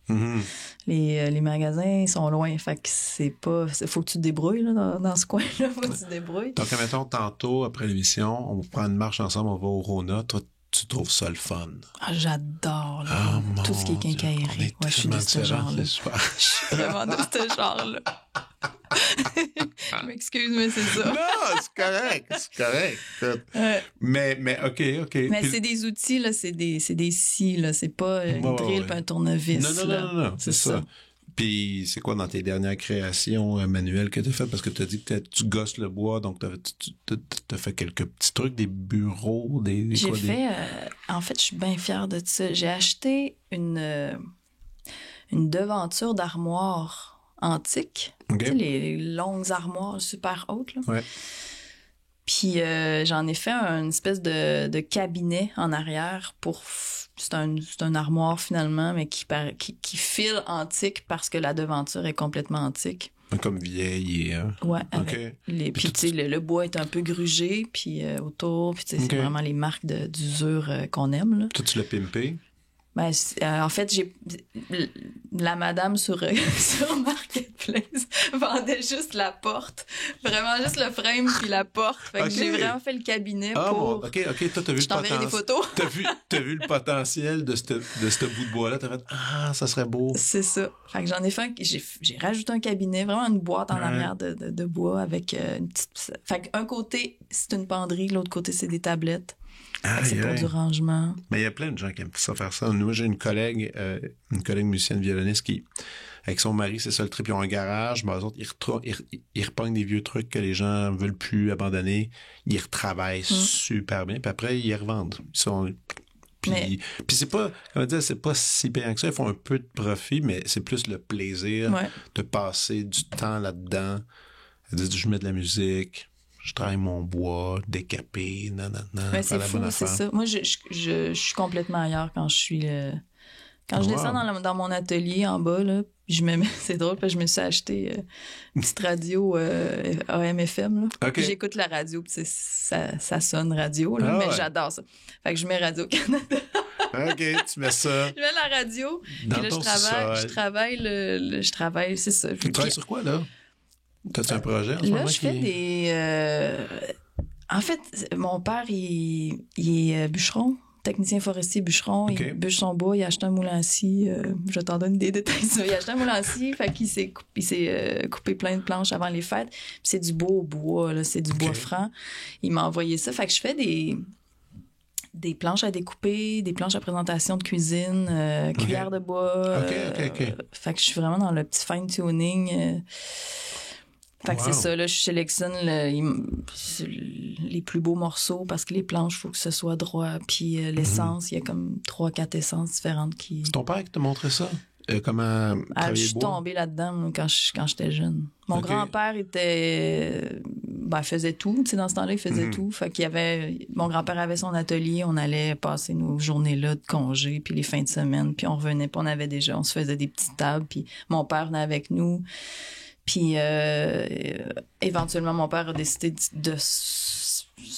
Mm-hmm. Les magasins sont loin, fait que c'est pas... Faut que tu te débrouilles là, dans ce coin-là, faut que tu te débrouilles. Donc, mettons, tantôt, après l'émission, on prend une marche ensemble, on va au Rona. Toi, tu trouves ça le fun? Ah, j'adore, là. Tout ce qui est quincaillerie. Ouais, je suis de ce genre-là. Je suis vraiment de ce genre-là. Je m'excuse, mais c'est ça. Non, c'est correct. Mais OK. Mais puis, c'est des outils, là, c'est des scies, là. C'est pas une drill puis un tournevis. Non, c'est ça. Puis c'est quoi dans tes dernières créations manuelles que tu as faites? Parce que tu as dit que tu gosses le bois, donc tu as fait quelques petits trucs, des bureaux, en fait, je suis bien fière de ça. J'ai acheté une devanture d'armoire antique. Okay. Tu sais, les longues armoires super hautes, là. Ouais. Puis j'en ai fait une espèce de cabinet en arrière pour... C'est un armoire finalement, mais qui file antique parce que la devanture est complètement antique. Comme vieille et... Ouais, avec puis tu sais, le bois est un peu grugé, puis autour, puis tu sais, c'est vraiment les marques d'usure qu'on aime, là. Toi, tu l'as pimpé? Ben, en fait, la madame sur Marketplace vendait juste la porte. Vraiment juste le frame puis la porte. Fait que j'ai vraiment fait le cabinet pour... OK. Toi, t'as vu je t'enverrai des photos. T'as vu le potentiel de ce bout de bois-là. T'as fait, ça serait beau. C'est ça. Fait que j'en ai fait j'ai rajouté un cabinet, vraiment une boîte en arrière de bois avec une petite... Fait qu'un côté, c'est une penderie, l'autre côté, c'est des tablettes. C'est pour du rangement. Mais il y a plein de gens qui aiment ça faire ça. Moi, j'ai une collègue musicienne violoniste qui, avec son mari, c'est ça le trip, ils ont un garage, mais eux autres, ils repognent des vieux trucs que les gens veulent plus abandonner, ils retravaillent super bien, puis après, ils les revendent. Puis c'est pas, comment dire, c'est pas si payant que ça, ils font un peu de profit, mais c'est plus le plaisir de passer du temps là-dedans. Je mets de la musique... Je travaille mon bois, décapé, Mais c'est fou, c'est ça. Moi, je suis complètement ailleurs quand je suis... Quand je descends dans mon atelier en bas, là, c'est drôle, parce que je me suis acheté une petite radio AM/FM. Là. Okay. J'écoute la radio, puis ça sonne radio, là, mais j'adore ça. Fait que je mets Radio-Canada. OK, tu mets ça. Je mets la radio, puis là, je travaille, c'est ça. Tu travailles sur quoi, là? T'as-tu un projet en ce moment? Là, je fais des... En fait, mon père, il est bûcheron, technicien forestier bûcheron. Il bûche son bois, il a acheté un moulin à scie. Je t'en donne des détails. Il a acheté un moulin à scie, fait qu'il s'est coupé plein de planches avant les fêtes. Puis c'est du beau bois, là, c'est du bois franc. Il m'a envoyé ça. Fait que je fais des planches à découper, des planches à présentation de cuisine, cuillère de bois. Fait que je suis vraiment dans le petit fine-tuning... Fait que c'est ça, là, je sélectionne les plus beaux morceaux parce que les planches, il faut que ce soit droit. Puis l'essence, il y a comme 3-4 essences différentes qui... C'est ton père qui t'a montré ça? Comment travailler le bois? Je suis tombée là-dedans quand j'étais jeune. Mon grand-père faisait tout. Tu sais, dans ce temps-là, il faisait tout. Fait qu'il mon grand-père avait son atelier. On allait passer nos journées-là de congé, puis les fins de semaine. Puis on revenait, puis on se faisait des petites tables. Puis mon père venait avec nous. Puis éventuellement, mon père a décidé de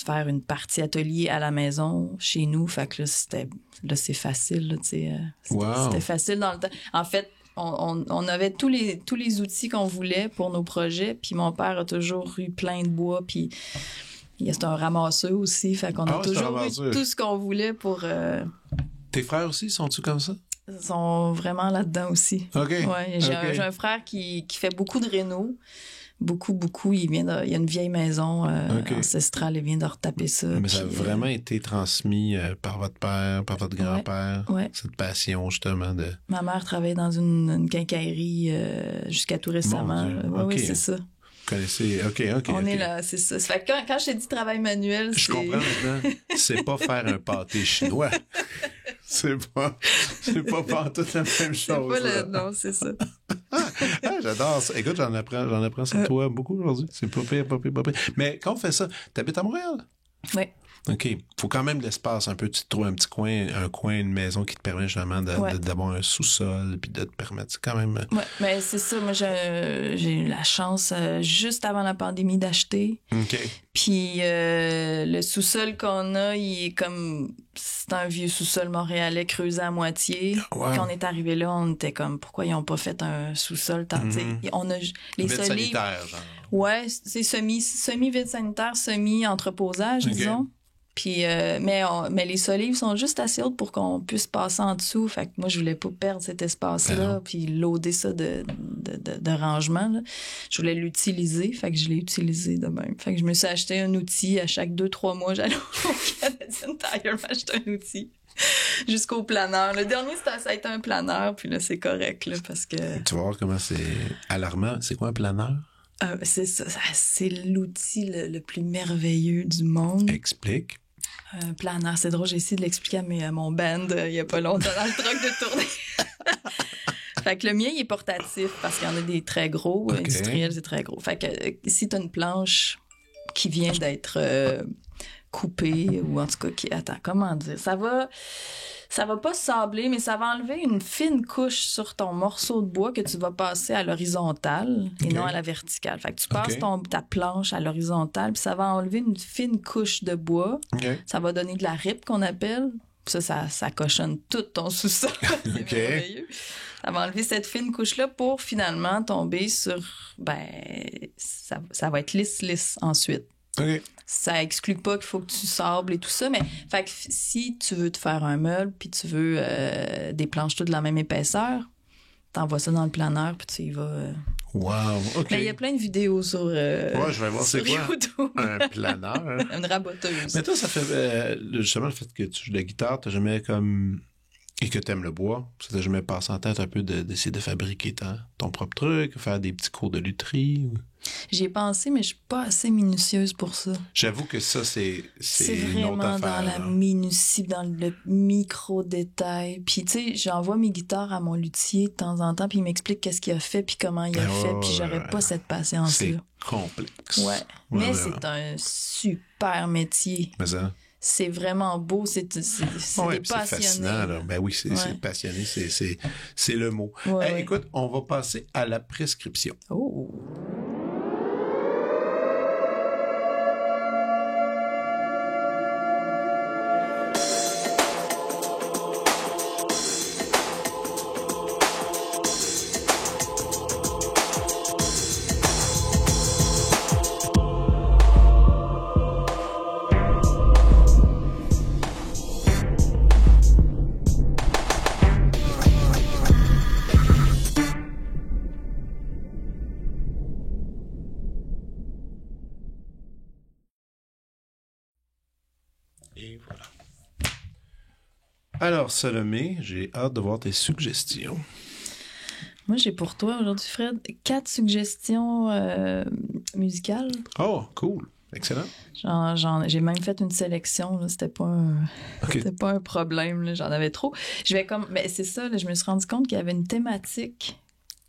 faire une partie atelier à la maison chez nous. Fait que là, c'est facile. Là, tu sais, c'était facile dans le temps. En fait, on avait tous les outils qu'on voulait pour nos projets. Puis mon père a toujours eu plein de bois. Puis c'est un ramasseur aussi. Fait qu'on a toujours eu tout ce qu'on voulait pour... Tes frères aussi, sont-ils comme ça? Ils sont vraiment là-dedans aussi. OK. Ouais, j'ai un frère qui fait beaucoup de réno. Beaucoup. Il y a une vieille maison ancestrale. Il vient de retaper ça. Mais ça a vraiment été transmis par votre père, par votre grand-père. Ouais. Cette passion, justement, de... Ma mère travaillait dans une quincaillerie jusqu'à tout récemment. Oui, c'est ça. Vous connaissez... OK. On est là, c'est ça. Ça fait que quand je t'ai dit travail manuel, Je comprends maintenant. C'est pas faire un pâté chinois. C'est pas toute la même chose. Non, c'est ça. J'adore ça. Écoute, j'en apprends sur toi beaucoup aujourd'hui. C'est pas pire. Mais quand on fait ça, t'habites à Montréal? Oui. OK. Faut quand même de l'espace un peu. Tu te trouves un petit coin, une maison qui te permet justement d'avoir un sous-sol puis de te permettre. C'est quand même... Oui, mais c'est ça. Moi, j'ai eu la chance, juste avant la pandémie, d'acheter. OK. Puis le sous-sol qu'on a, il est comme... C'est un vieux sous-sol montréalais creusé à moitié. Wow. Quand on est arrivé là, on était comme, pourquoi ils n'ont pas fait un sous-sol? On a les solives... sanitaire, genre. Ouais, c'est semi-vide sanitaire, semi-entreposage, disons. Puis, mais les solives sont juste assez hautes pour qu'on puisse passer en dessous. Fait que moi, je voulais pas perdre cet espace-là, puis loader ça de rangement. Là. Je voulais l'utiliser, fait que je l'ai utilisé de même. Fait que je me suis acheté un outil à chaque 2-3 mois. J'allais au Canadian Tire m'acheter un outil jusqu'au planeur. Le dernier, ça a été un planeur, puis là, c'est correct, là, parce que... Tu vas voir comment c'est alarmant. C'est quoi un planeur? C'est ça, c'est l'outil le plus merveilleux du monde. Explique. Un planeur, c'est drôle, j'ai essayé de l'expliquer à mon band il y a pas longtemps dans le truck de tournée. Fait que le mien, il est portatif parce qu'il y en a des très gros. Okay. Industriels, c'est très gros. Fait que si t'as une planche qui vient d'être coupée ou en tout cas qui... Attends, comment dire? Ça va pas sabler, mais ça va enlever une fine couche sur ton morceau de bois que tu vas passer à l'horizontale et non à la verticale. Fait que tu passes ta planche à l'horizontale, puis ça va enlever une fine couche de bois. Ça va donner de la ripe qu'on appelle. Ça cochonne tout ton sous-sol. C'est merveilleux. Ça va enlever cette fine couche-là pour finalement tomber sur... ça va être lisse ensuite. Okay. Ça exclut pas qu'il faut que tu sables et tout ça, mais fait que si tu veux te faire un meuble puis tu veux des planches toutes de la même épaisseur, t'envoies ça dans le planeur puis tu y vas. Wow, OK. Mais il y a plein de vidéos sur je vais voir c'est quoi YouTube. Un planeur. Une raboteuse. Mais toi, ça fait justement le fait que tu joues de la guitare, t'as jamais comme... Et que t'aimes le bois, ça t'a jamais passé en tête un peu d'essayer de fabriquer ton propre truc, faire des petits cours de lutherie? Ou... J'y ai pensé, mais je suis pas assez minutieuse pour ça. J'avoue que ça, c'est une autre affaire. C'est vraiment dans la minutie, dans le micro-détail. Puis, tu sais, j'envoie mes guitares à mon luthier de temps en temps, puis il m'explique qu'est-ce qu'il a fait, puis comment il a fait, puis j'aurais pas cette patience-là. C'est complexe. Ouais. Mais c'est un super métier. Mais ça... C'est vraiment beau, c'est passionné. C'est fascinant, là. Ben oui, c'est passionné, c'est le mot. Ouais, écoute, on va passer à la prescription. Oh! Et voilà. Alors, Salomé, j'ai hâte de voir tes suggestions. Moi, j'ai pour toi aujourd'hui, Fred, 4 suggestions musicales. Oh, cool. Excellent. J'ai même fait une sélection. Là. C'était pas un problème. Là. J'en avais trop. Mais c'est ça, là, je me suis rendu compte qu'il y avait une thématique.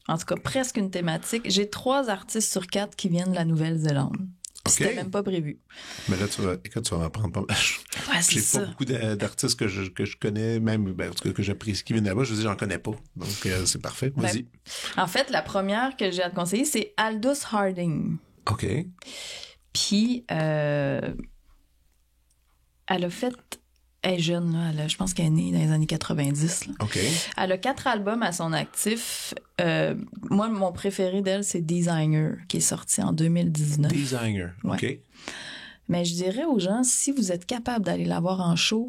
En tout cas, presque une thématique. J'ai 3 artistes sur 4 qui viennent de la Nouvelle-Zélande. C'était même pas prévu. Mais là, tu vas m'apprendre pas mal. J'ai pas beaucoup d'artistes que je connais, même en tout cas, que j'apprécie qui viennent là-bas. Je veux dire, j'en connais pas. Donc, c'est parfait. Vas-y. En fait, la première que j'ai à te conseiller, c'est Aldous Harding. OK. Puis, elle a fait... Elle est jeune, là. Je pense qu'elle est née dans les années 90. Là. OK. Elle a 4 albums à son actif. Moi, mon préféré d'elle, c'est Designer, qui est sorti en 2019. Designer, OK. Ouais. Mais je dirais aux gens, si vous êtes capable d'aller la voir en show,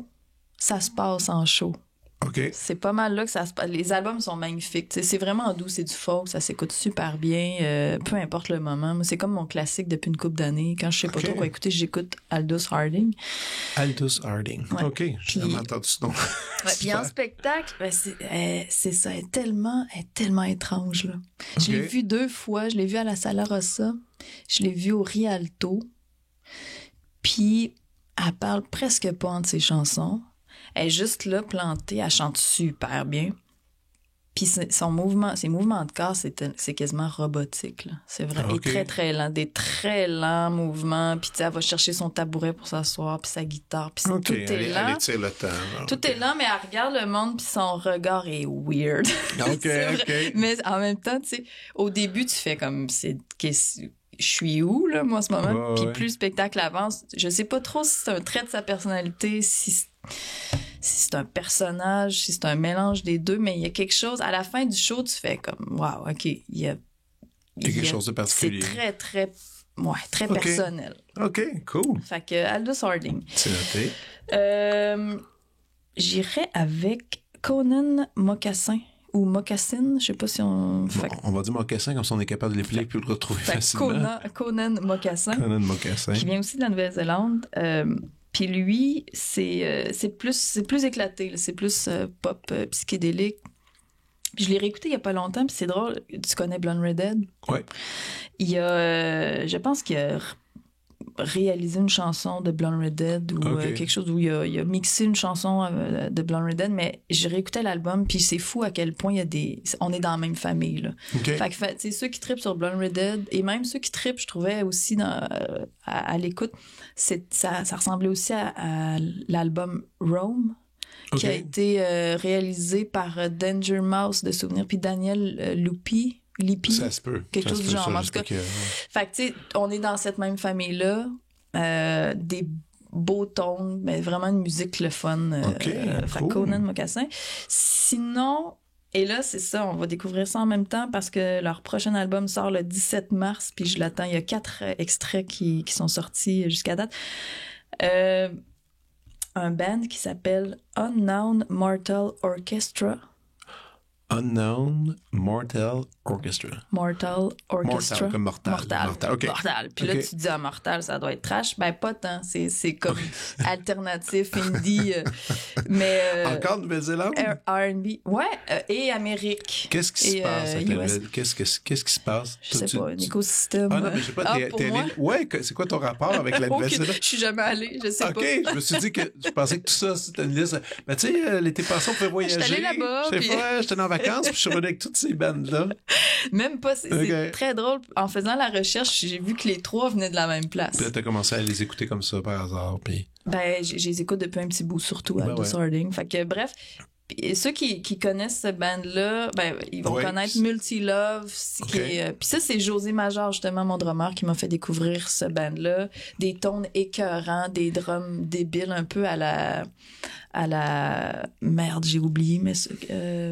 ça se passe en show. OK. C'est pas mal là que ça se passe. Les albums sont magnifiques. T'sais, c'est vraiment doux, c'est du folk, ça s'écoute super bien, peu importe le moment. Moi, c'est comme mon classique depuis une couple d'années. Quand je sais pas trop quoi écouter, j'écoute Aldous Harding. Aldous Harding. Ouais. OK, j'ai jamais entendu ce nom. Ouais, puis en spectacle, c'est ça, elle est tellement étrange. Là. Okay. Je l'ai vue 2 fois. Je l'ai vue à la Sala Rossa. Je l'ai vue au Rialto. Puis, elle parle presque pas entre ses chansons. Elle est juste là, plantée. Elle chante super bien. Puis ses mouvements de corps, c'est quasiment robotique, là. C'est vrai. Et très, très lent. Des très lents mouvements. Puis, tu sais, elle va chercher son tabouret pour s'asseoir, puis sa guitare. Puis tout est lent. Elle étire le temps. Tout est lent, mais elle regarde le monde, puis son regard est weird. OK. Mais en même temps, tu sais, au début, tu fais comme... Je suis où, là, moi, en ce moment? Puis plus le spectacle avance, je sais pas trop si c'est un trait de sa personnalité, si c'est un personnage, si c'est un mélange des deux, mais il y a quelque chose... À la fin du show, tu fais comme, wow, OK, il y a quelque chose de particulier. C'est très, très... Ouais, très personnel. OK, cool. Fait que Aldous Harding. C'est noté. J'irais avec Conan Mocassin. Ou Mocassin, je sais pas si on... On va dire Mocassin, comme ça on est capable de l'épeler et de le retrouver facilement. Conan Mocassin. Conan Mocassin. Qui vient aussi de la Nouvelle-Zélande. Puis lui, c'est plus éclaté, là. C'est plus pop psychédélique. Puis je l'ai réécouté il y a pas longtemps, puis c'est drôle. Tu connais Blonde Redhead? Oui. Il y a... je pense qu'il a réalisé une chanson de Blonde Redhead ou quelque chose où il a mixé une chanson de Blonde Redhead, mais j'ai réécouté l'album, puis c'est fou à quel point il y a des... On est dans la même famille, là. Fait que, tu sais, ceux qui trippent sur Blonde Redhead, et même ceux qui trippent, je trouvais aussi à l'écoute, ça ressemblait aussi à l'album Rome, qui a été réalisé par Danger Mouse de Souvenir, puis Daniel Lippi. Ça se peut. Quelque chose du genre. En tout cas, fait que, tu sais, on est dans cette même famille-là. Des beaux tons, mais vraiment une musique le fun. Fait Conan Mocassin. Sinon, et là, c'est ça, on va découvrir ça en même temps parce que leur prochain album sort le 17 mars, puis je l'attends. Il y a 4 extraits qui sont sortis jusqu'à date. Un band qui s'appelle Unknown Mortal Orchestra. Unknown Mortal Orchestra. Mortal, comme mortal. Okay. Mortal. Puis là, tu te dis, mortal, ça doit être trash. Ben, pas tant. C'est comme alternatif, indie. Mais. Encore Nouvelle-Zélande? R&B. Ouais, et Amérique. Qu'est-ce qui se passe avec la Nouvelle? Qu'est-ce qui se passe? Je sais pas, un écosystème. Ah non, mais je sais pas. Ouais, c'est quoi ton rapport avec la Nouvelle-Zélande? Je suis jamais allée, je sais pas. OK, je me suis dit que je pensais que tout ça, c'était une liste. Mais tu sais, l'été passé, on pouvait voyager. J'étais allée là-bas. J'étais en vacances, puis je suis revenu avec toutes ces bandes-là. Même pas, c'est très drôle. En faisant la recherche, j'ai vu que les 3 venaient de la même place. Puis là, t'as commencé à les écouter comme ça par hasard, puis... Ben, je les écoute depuis un petit bout, surtout Aldous Harding. Fait que, bref, et ceux qui connaissent ce band-là, ben, ils vont connaître Multilove. Puis ça, c'est José Major, justement, mon drummer, qui m'a fait découvrir ce band-là. Des tons écœurants, des drums débiles, un peu à la merde, j'ai oublié, mais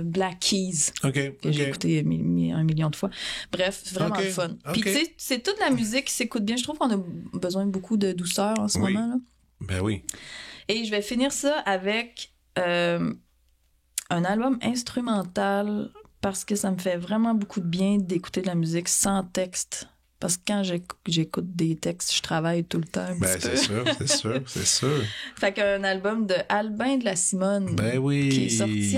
Black Keys. Que j'ai écouté 1 million de fois. Bref, vraiment le fun. Puis tu sais, c'est toute la musique qui s'écoute bien. Je trouve qu'on a besoin de beaucoup de douceur en ce moment, là. Ben oui. Et je vais finir ça avec un album instrumental parce que ça me fait vraiment beaucoup de bien d'écouter de la musique sans texte. Parce que quand j'écoute des textes, je travaille tout le temps un petit peu. C'est sûr. Fait qu'un album de Albin de la Simone qui est sorti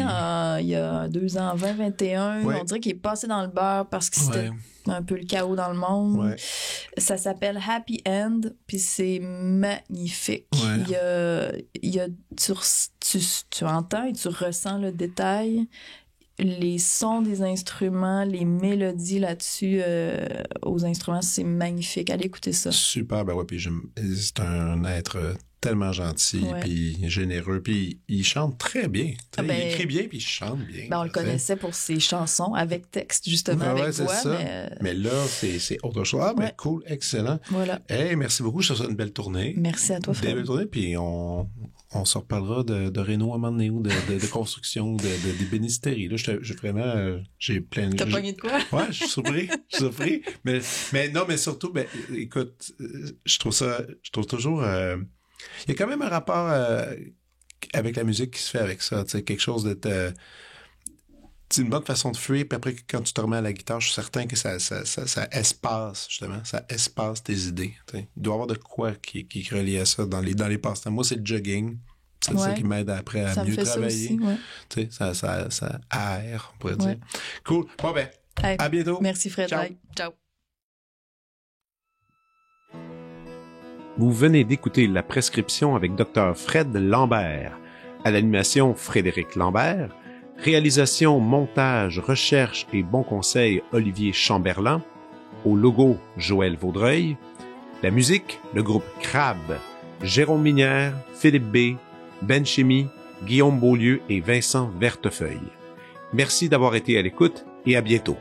il y a 2 ans, en 2021. On dirait qu'il est passé dans le beurre parce que c'était un peu le chaos dans le monde. Ça s'appelle Happy End, puis c'est magnifique. Tu entends et tu ressens le détail. Les sons des instruments, les mélodies là-dessus aux instruments, c'est magnifique. Allez écouter ça. Super, ben ouais, puis c'est un être tellement gentil, puis généreux, puis il chante très bien. Il écrit bien, puis il chante bien. Ben on le connaissait pour ses chansons avec texte, justement, avec voix. Mais là, c'est autre chose. Ah, ben cool, excellent. Voilà. Hey, merci beaucoup, je te souhaite une belle tournée. Merci à toi, Fred. Belle tournée, puis on se reparlera de Renault à un moment donné ou de construction, des bénisteries. Là, j'ai plein de... T'as pogné de quoi? Ouais, je suis surpris. Mais non, mais surtout, ben, écoute, je trouve toujours... il y a quand même un rapport avec la musique qui se fait avec ça. Tu sais, quelque chose d'être... c'est une bonne façon de fuir, puis après, quand tu te remets à la guitare, je suis certain que ça espace, justement. Ça espace tes idées. T'sais. Il doit y avoir de quoi qui est relié à ça dans les passe-temps. Moi, c'est le jogging. C'est ça qui m'aide après à mieux travailler. Ça aussi, ça aère, on pourrait dire. Cool. Bon, ben, à bientôt. Merci, Fred. Ciao. Vous venez d'écouter La Prescription avec Dr. Fred Lambert. À l'animation, Frédéric Lambert. Réalisation, montage, recherche et bons conseils, Olivier Chamberlain. Au logo, Joël Vaudreuil. La musique, le groupe Crabe, Jérôme Minière, Philippe B., Ben Chimie, Guillaume Beaulieu et Vincent Vertefeuille. Merci d'avoir été à l'écoute et à bientôt.